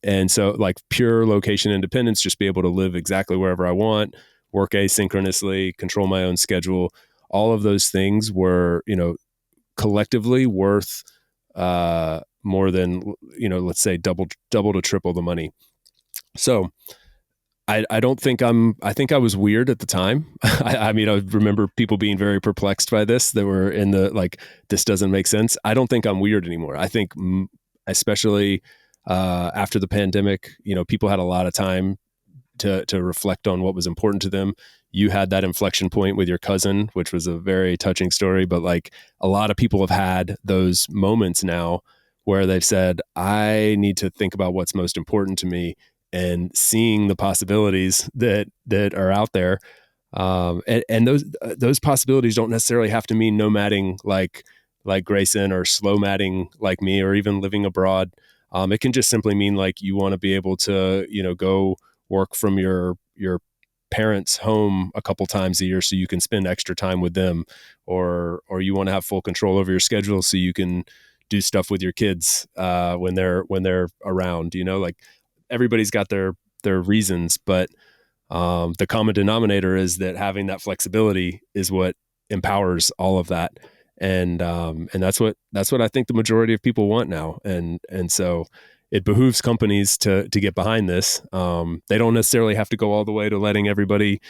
And so, like, pure location independence, just be able to live exactly wherever I want, work asynchronously, control my own schedule. All of those things were, collectively worth more than, let's say double to triple the money. So I don't think I think I was weird at the time. I mean, I remember people being very perplexed by this. They were in the, like, this doesn't make sense. I don't think I'm weird anymore. I think, especially after the pandemic, people had a lot of time to reflect on what was important to them. You had that inflection point with your cousin, which was a very touching story. But, like, a lot of people have had those moments now where they've said, I need to think about what's most important to me, and seeing the possibilities that are out there. And those possibilities don't necessarily have to mean nomading like Grayson, or slow madding like me, or even living abroad. It can just simply mean, like, you want to be able to, go work from your parents' home a couple times a year so you can spend extra time with them, or you want to have full control over your schedule so you can do stuff with your kids when they're around. Like, everybody's got their reasons, but the common denominator is that having that flexibility is what empowers all of that. And that's what I think the majority of people want now. And so it behooves companies to get behind this. They don't necessarily have to go all the way to letting everybody,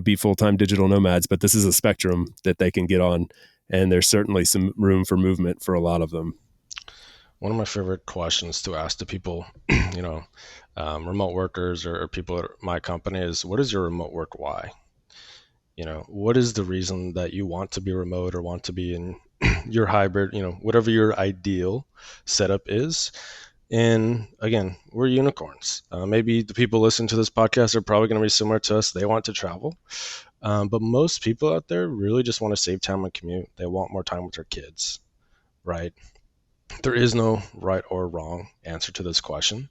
be full-time digital nomads, but this is a spectrum that they can get on. And there's certainly some room for movement for a lot of them. one of my favorite questions to ask to people, you know, remote workers or people at my company is, what is your remote work why? What is the reason that you want to be remote or want to be in your hybrid, whatever your ideal setup is. And again, we're unicorns. Maybe the people listening to this podcast are probably going to be similar to us. They want to travel. But most people out there really just want to save time on commute. They want more time with their kids, right? There is no right or wrong answer to this question.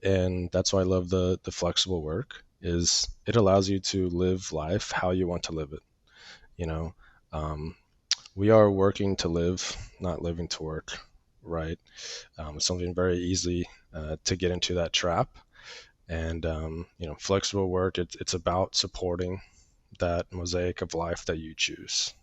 And that's why I love the flexible work is it allows you to live life how you want to live it. You know, um, we are working to live, not living to work, right? It's something very easy to get into that trap. And flexible work, it's about supporting that mosaic of life that you choose.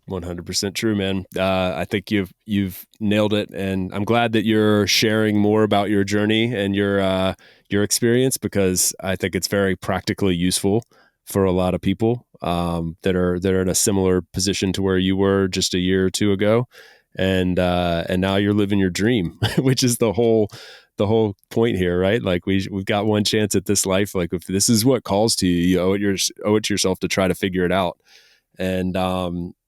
100% true, man. I think you've nailed it, and I'm glad that you're sharing more about your journey and your experience, because I think it's very practically useful for a lot of people that are in a similar position to where you were just a year or two ago, and now you're living your dream, which is the whole point here, right? Like we've got one chance at this life. Like if this is what calls to you, you owe it to yourself to try to figure it out. And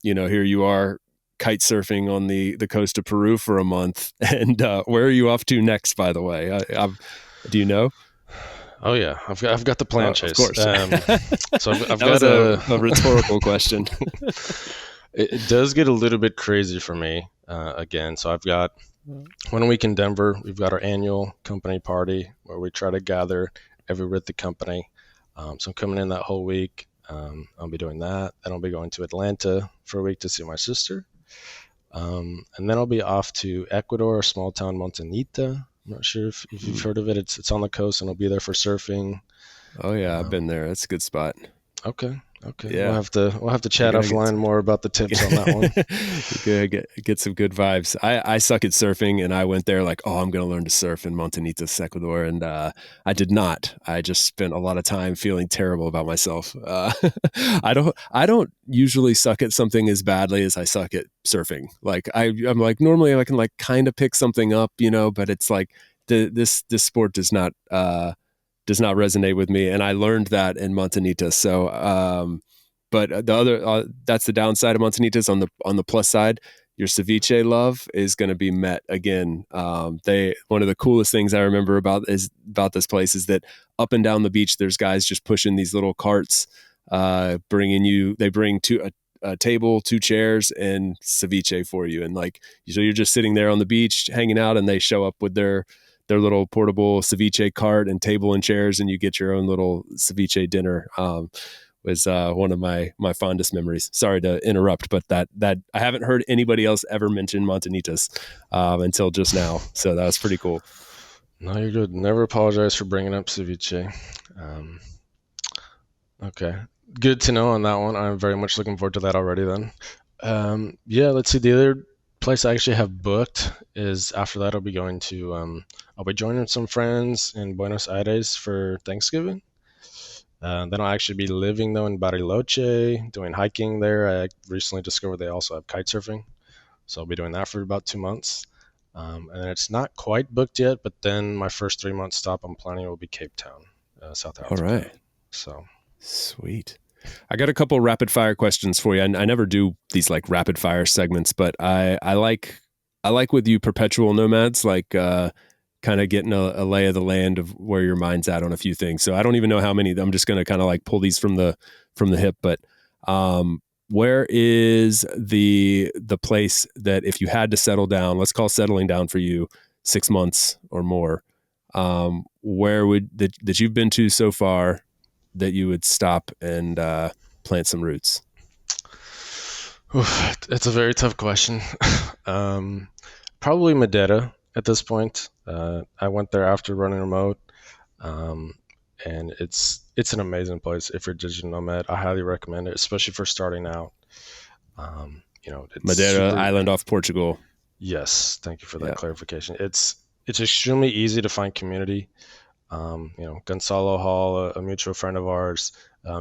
here you are kite surfing on the coast of Peru for a month. And where are you off to next, by the way? Do you know? Oh yeah, I've got the plan, Of Chase. course. So I've That got was a rhetorical question. it does get a little bit crazy for me again. So I've got 1 week in Denver. We've got our annual company party where we try to gather everyone at the company. So I'm coming in that whole week. I'll be doing that. Then I'll be going to Atlanta for a week to see my sister. And then I'll be off to Ecuador, small town Montanita. I'm not sure if you've heard of it. It's on the coast, and I'll be there for surfing. Oh yeah, I've been there. That's a good spot. Okay. Yeah. We'll have to You're chat gonna get offline more about the tips on that one. You're gonna get some good vibes. I suck at surfing, and I went there like, oh, I'm gonna learn to surf in Montanitas, Ecuador, and I did not. I just spent a lot of time feeling terrible about myself. I don't usually suck at something as badly as I suck at surfing. Like I'm like normally I can like kind of pick something up, but it's like this sport does not resonate with me, and I learned that in Montanitas. So, but the other that's the downside of Montanitas. On the plus side, your ceviche love is going to be met again. They One of the coolest things I remember about this place is that up and down the beach, there's guys just pushing these little carts, bringing you. They bring a table, two chairs, and ceviche for you, and like so you're just sitting there on the beach hanging out, and they show up with their little portable ceviche cart and table and chairs, and you get your own little ceviche dinner. Was one of my fondest memories. Sorry to interrupt, but that I haven't heard anybody else ever mention Montanitas until just now, so that was pretty cool. No, you're good. Never apologize for bringing up ceviche. Um, okay, good to know on that one. I'm very much looking forward to that already. Then, yeah. Let's see. The other place I actually have booked is after that. I'll be joining some friends in Buenos Aires for Thanksgiving. Then I'll actually be living though in Bariloche, doing hiking there. I recently discovered they also have kite surfing, so I'll be doing that for about 2 months. And it's not quite booked yet, but then my first 3 month stop I'm planning will be Cape Town, South All Africa. right, So sweet. I got a couple rapid fire questions for you. I never do these like rapid fire segments, but I like with you perpetual nomads, like kind of getting a lay of the land of where your mind's at on a few things. So I don't even know how many. I'm just going to kind of like pull these from the hip. But where is the place that if you had to settle down, let's call settling down for you 6 months or more, where would that you've been to so far that you would stop and plant some roots? Oof, it's a very tough question. um, Probably Madeira at this point. I went there after running remote, um, and it's an amazing place if you're a digital nomad. I highly recommend it, especially for starting out. It's Madeira super. Island off Portugal. Yes, thank you for that Yeah. clarification. It's extremely easy to find community. Gonzalo Hall, a mutual friend of ours,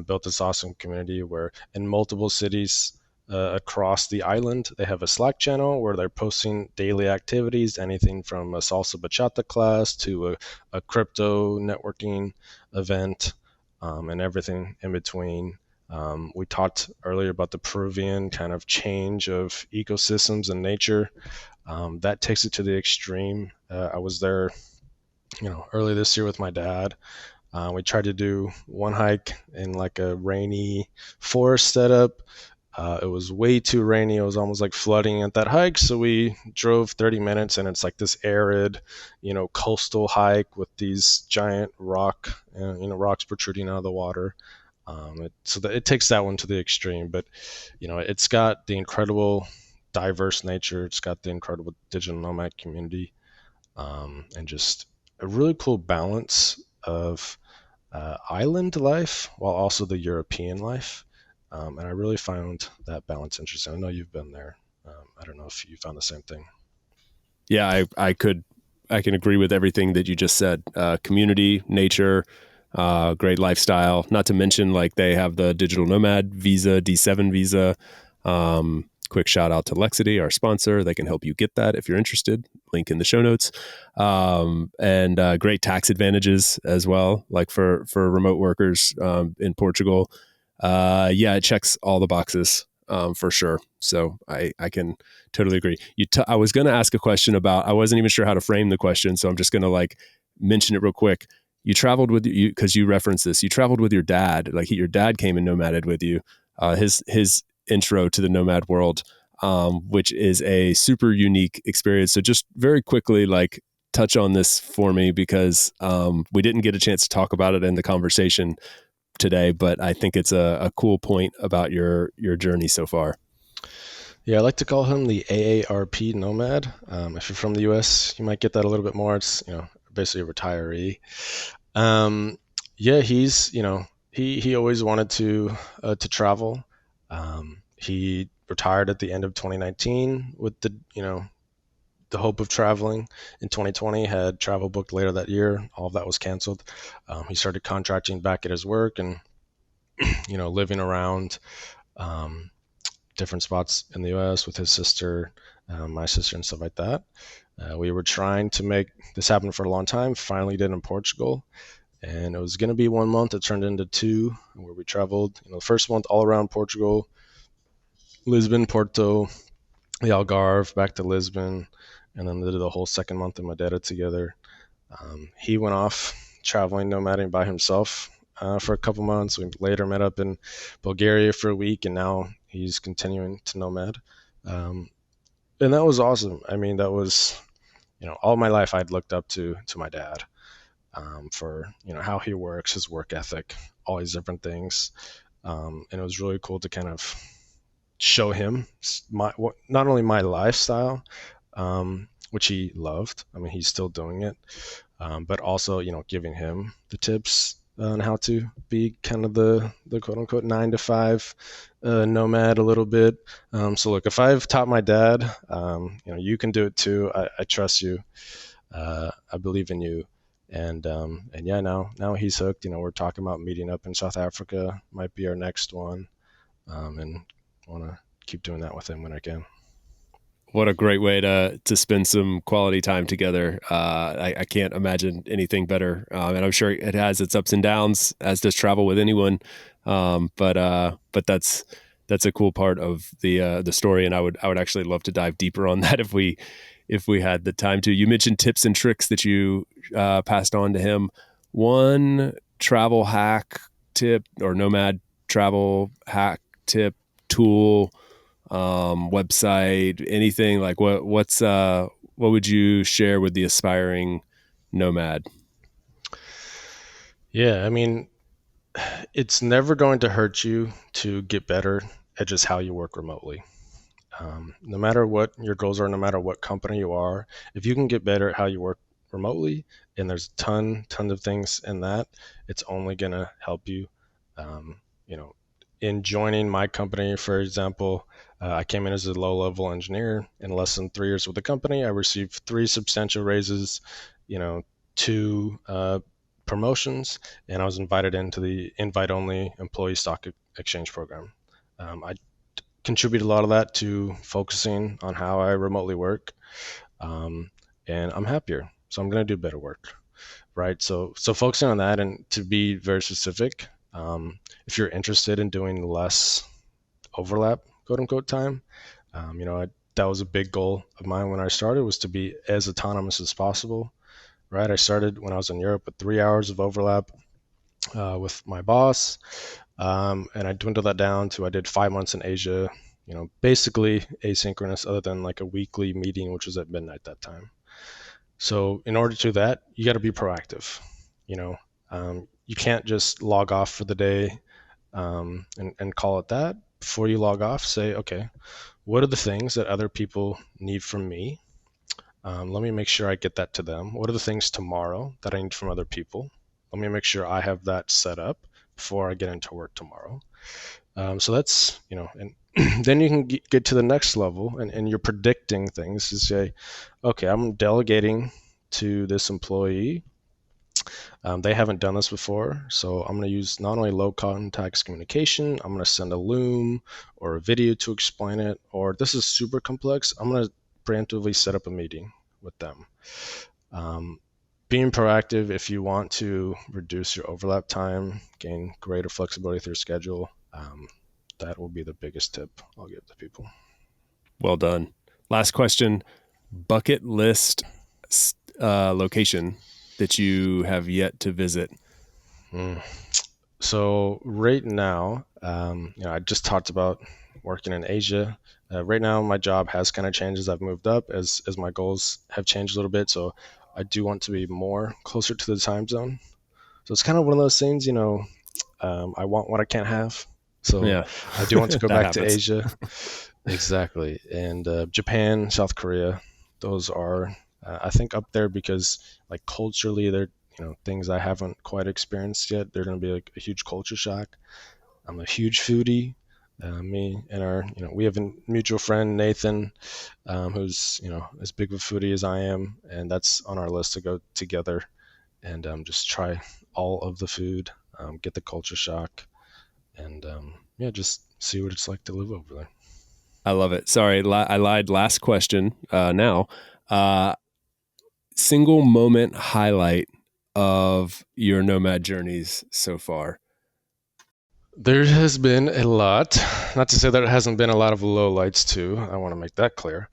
built this awesome community where in multiple cities, across the island. They have a Slack channel where they're posting daily activities, anything from a salsa bachata class to a crypto networking event, and everything in between. We talked earlier about the Peruvian kind of change of ecosystems and nature. That takes it to the extreme. I was there, early this year with my dad. We tried to do one hike in like a rainy forest setup. It was way too rainy. It was almost like flooding at that hike. So we drove 30 minutes, and it's like this arid, coastal hike with these giant rocks protruding out of the water. So that it takes that one to the extreme, but it's got the incredible diverse nature. It's got the incredible digital nomad community, and just a really cool balance of island life while also the European life. And I really found that balance interesting. I know you've been there. I don't know if you found the same thing. Yeah, I can agree with everything that you just said. Community, nature, great lifestyle. Not to mention, like, they have the digital nomad visa, D7 visa. Quick shout out to Lexity, our sponsor. They can help you get that if you're interested. Link in the show notes. And great tax advantages as well, like for remote workers in Portugal. Yeah, it checks all the boxes for sure. So I can totally agree. I was going to ask a question about, I wasn't even sure how to frame the question, so I'm just going to like mention it real quick. You traveled with you because you referenced this. You traveled with your dad. Like your dad came and nomaded with you. His intro to the nomad world, which is a super unique experience. So just very quickly, like touch on this for me because we didn't get a chance to talk about it in the conversation today, but I think it's a cool point about your journey so far. Yeah, I like to call him the AARP nomad. If you're from the US, you might get that a little bit more. It's, basically a retiree. Yeah, he always wanted to travel. He retired at the end of 2019 with the hope of traveling. In 2020, had travel booked later that year. All of that was canceled. He started contracting back at his work and living around um, different spots in the U.S. with his sister, my sister, and stuff like that. We were trying to make this happen for a long time. Finally, did in Portugal, and it was going to be 1 month. It turned into two, where we traveled. The first month all around Portugal, Lisbon, Porto, the Algarve, back to Lisbon, and then did the whole second month in Madeira together. He went off traveling, nomading by himself for a couple months. We later met up in Bulgaria for a week, and now he's continuing to nomad. And that was awesome. I mean, that was, all my life I'd looked up to my dad for, how he works, his work ethic, all these different things. And it was really cool to kind of show him not only my lifestyle, which he loved. I mean, he's still doing it, but also giving him the tips on how to be kind of the quote unquote 9 to 5 nomad a little bit. So look, if I've taught my dad, you can do it too. I trust you. I believe in you. And yeah, now he's hooked. We're talking about meeting up in South Africa. Might be our next one. And want to keep doing that with him when I can. What a great way to spend some quality time together. I can't imagine anything better. And I'm sure it has its ups and downs, as does travel with anyone. But that's a cool part of the story. And I would actually love to dive deeper on that if we had the time to. You mentioned tips and tricks that you passed on to him. One travel hack tip or nomad travel hack tip, tool, website, anything like what would you share with the aspiring nomad? Yeah, I mean, it's never going to hurt you to get better at just how you work remotely. No matter what your goals are, no matter what company you are, if you can get better at how you work remotely, and there's tons of things in that, it's only going to help you. Um, you know, in joining my company, for example, I came in as a low-level engineer. In less than 3 years with the company, I received 3 substantial raises, 2 promotions, and I was invited into the invite-only employee stock exchange program. I contribute a lot of that to focusing on how I remotely work. Um, and I'm happier. So I'm going to do better work. Right. So focusing on that, and to be very specific, if you're interested in doing less overlap, quote unquote, time, that was a big goal of mine when I started, was to be as autonomous as possible. Right. I started when I was in Europe with 3 hours of overlap with my boss. And I dwindled that down to, I did 5 months in Asia, basically asynchronous other than like a weekly meeting, which was at midnight that time. So in order to do that, you got to be proactive. You can't just log off for the day, and call it that. Before you log off, say, okay, what are the things that other people need from me? Let me make sure I get that to them. What are the things tomorrow that I need from other people? Let me make sure I have that set up before I get into work tomorrow. So that's, and then you can get to the next level, and you're predicting things to say, okay, I'm delegating to this employee. They haven't done this before, so I'm going to use not only low context communication, I'm going to send a Loom or a video to explain it, or this is super complex, I'm going to preemptively set up a meeting with them. Um, Being proactive, if you want to reduce your overlap time, gain greater flexibility with your schedule, that will be the biggest tip I'll give to people. Well done. Last question, bucket list location that you have yet to visit. So right now, I just talked about working in Asia. Right now, my job has kind of changed as I've moved up, as my goals have changed a little bit. So I do want to be more closer to the time zone. So it's kind of one of those things, I want what I can't have. So Yeah, I do want to go that back to happens. Asia. Exactly. And Japan, South Korea, those are, I think, up there because, like, culturally, they're, things I haven't quite experienced yet. They're going to be like a huge culture shock. I'm a huge foodie. Me and we have a mutual friend, Nathan, who's, as big of a foodie as I am. And that's on our list to go together and just try all of the food, get the culture shock, and yeah, just see what it's like to live over there. I love it. Sorry, I lied. Last question. Now, uh, single moment highlight of your nomad journeys so far. There has been a lot. Not to say that it hasn't been a lot of lowlights too. I want to make that clear.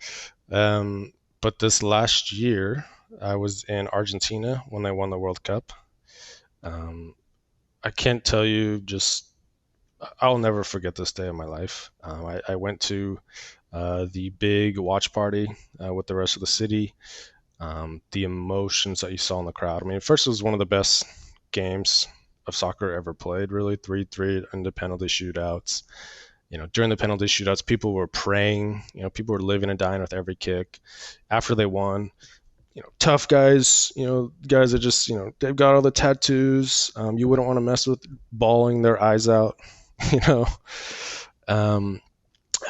But this last year, I was in Argentina when they won the World Cup. Um, I can't tell you, just I'll never forget this day of my life. I went to the big watch party with the rest of the city. The emotions that you saw in the crowd. I mean, first, it was one of the best games of soccer ever played, really. 3-3 in the penalty shootouts. During the penalty shootouts, people were praying. People were living and dying with every kick. After they won, tough guys, guys that just, they've got all the tattoos. You wouldn't want to mess with, bawling their eyes out, you know. Um,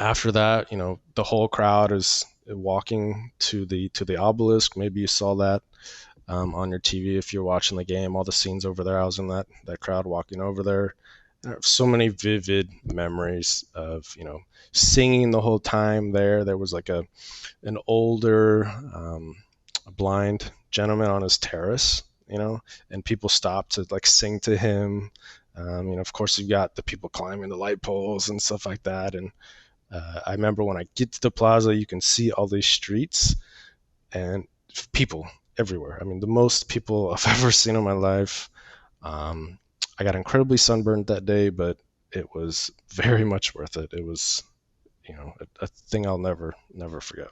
After that, the whole crowd is walking to the obelisk. Maybe you saw that on your TV if you're watching the game. All the scenes over there, I was in that crowd walking over there. I have so many vivid memories of singing the whole time there. There was like an older blind gentleman on his terrace, and people stopped to like sing to him. Of course, you got the people climbing the light poles and stuff like that. And I remember when I get to the plaza, you can see all these streets and people everywhere. I mean, the most people I've ever seen in my life. Um, I got incredibly sunburned that day, but it was very much worth it. It was, a thing I'll never forget.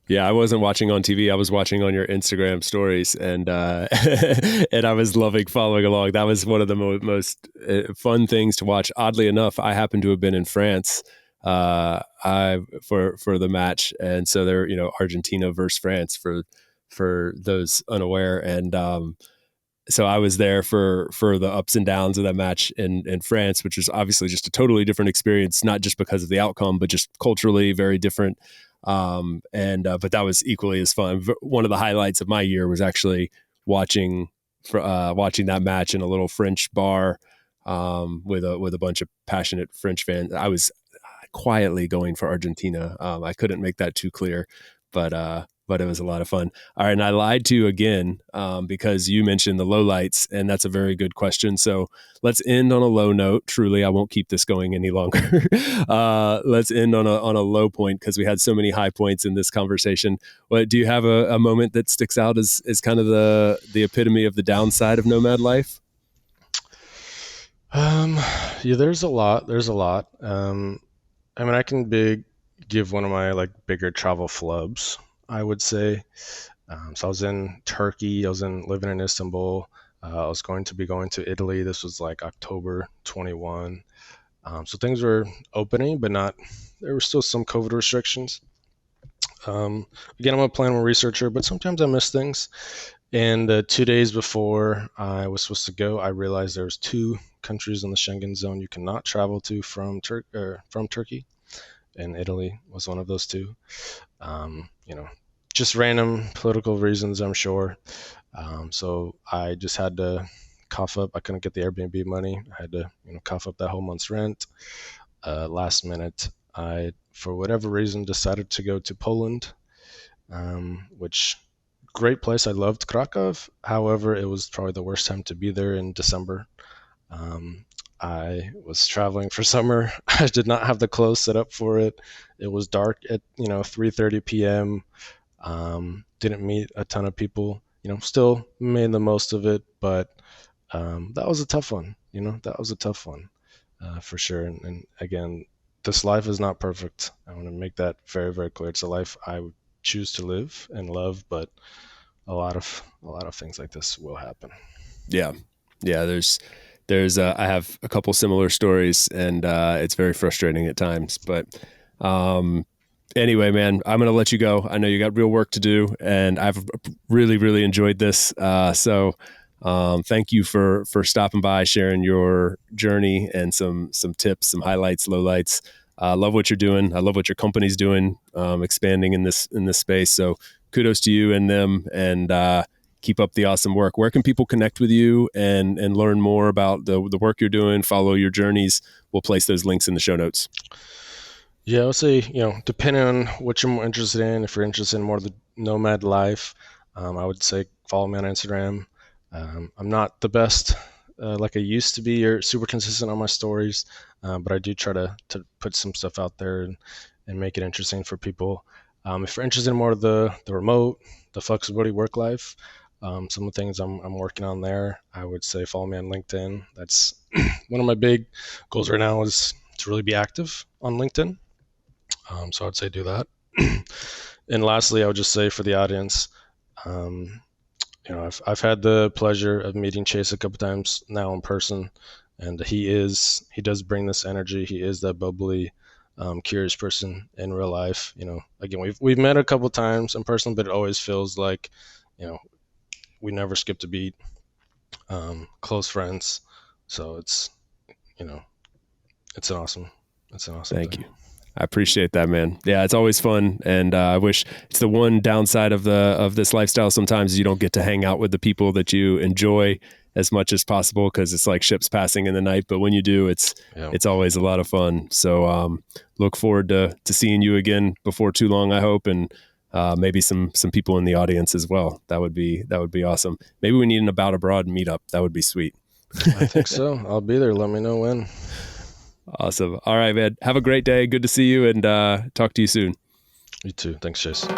Yeah, I wasn't watching on TV. I was watching on your Instagram stories, and and I was loving following along. That was one of the most fun things to watch. Oddly enough, I happened to have been in France, I for the match, and so they're Argentina versus France for those unaware, and so I was there for the ups and downs of that match in France, which is obviously just a totally different experience, not just because of the outcome, but just culturally very different. And but that was equally as fun. One of the highlights of my year was actually watching watching that match in a little French bar with a bunch of passionate French fans. I quietly going for Argentina. I couldn't make that too clear, but it was a lot of fun. All right, and I lied to you again because you mentioned the lowlights, and that's a very good question. So let's end on a low note. Truly, I won't keep this going any longer. Let's end on a low point because we had so many high points in this conversation. What do you have a moment that sticks out as kind of the epitome of the downside of nomad life? Yeah, there's a lot. There's a lot. I mean, I can give one of my like bigger travel flubs, I would say. So I was in Turkey. I was living in Istanbul. I was going to be going to Italy. This was like October 21. So things were opening, but not. There were still some COVID restrictions. Again, I'm a planner researcher, but sometimes I miss things. And 2 days before I was supposed to go, I realized there was two countries in the Schengen zone you cannot travel to from Turkey, and Italy was one of those two. You know, just random political reasons, I'm sure. So I just had to cough up. I couldn't get the Airbnb money. I had to, cough up that whole month's rent. Last minute, I, for whatever reason, decided to go to Poland, which great place. I loved Krakow. However, it was probably the worst time to be there in December. I was traveling for summer. I did not have the clothes set up for it. It was dark at 3:30 p.m. Didn't meet a ton of people. Still made the most of it, but that was a tough one. That was a tough one for sure. And again, this life is not perfect. I want to make that very, very clear. It's a life I would choose to live and love, but a lot of things like this will happen. Yeah. There's I have a couple similar stories, and it's very frustrating at times. But anyway, man, I'm going to let you go. I know you got real work to do, and I've really, really enjoyed this. So thank you for stopping by, sharing your journey and some tips, some highlights, lowlights. I love what you're doing. I love what your company's doing, expanding in this space. So kudos to you and them, and keep up the awesome work. Where can people connect with you and learn more about the work you're doing, follow your journeys? We'll place those links in the show notes. Yeah, I would say, depending on what you're more interested in, if you're interested in more of the nomad life, I would say follow me on Instagram. I'm not the best like I used to be or super consistent on my stories, but I do try to put some stuff out there and make it interesting for people. If you're interested in more of the remote, the flexibility work life, some of the things I'm working on there, I would say follow me on LinkedIn. That's one of my big goals right now is to really be active on LinkedIn. So I'd say do that. And lastly, I would just say for the audience, I've had the pleasure of meeting Chase a couple times now in person, and he does bring this energy. He is that bubbly, curious person in real life. Again, we've met a couple times in person, but it always feels like, we never skipped a beat. Close friends. So it's an awesome Thank thing. you. I appreciate that, man. Yeah, it's always fun, and I wish it's the one downside of this lifestyle. Sometimes you don't get to hang out with the people that you enjoy as much as possible because it's like ships passing in the night. But when you do, it's always a lot of fun. So look forward to seeing you again before too long, I hope, and maybe some people in the audience as well. That would be awesome. Maybe we need an About Abroad meetup. That would be sweet. I think so. I'll be there. Let me know when. Awesome. All right, man. Have a great day. Good to see you, and talk to you soon. You too. Thanks, Chase.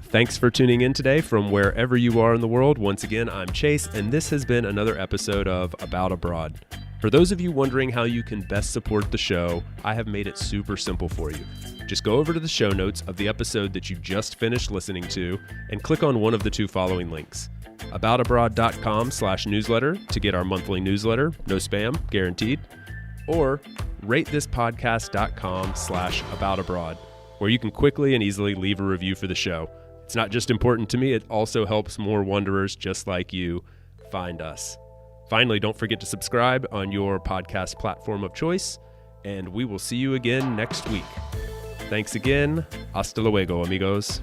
Thanks for tuning in today from wherever you are in the world. Once again, I'm Chase, and this has been another episode of About Abroad. For those of you wondering how you can best support the show, I have made it super simple for you. Just go over to the show notes of the episode that you just finished listening to and click on one of the two following links. aboutabroad.com/newsletter to get our monthly newsletter, no spam, guaranteed, or ratethispodcast.com/aboutabroad, where you can quickly and easily leave a review for the show. It's not just important to me, it also helps more wanderers just like you find us. Finally, don't forget to subscribe on your podcast platform of choice, and we will see you again next week. Thanks again. Hasta luego, amigos.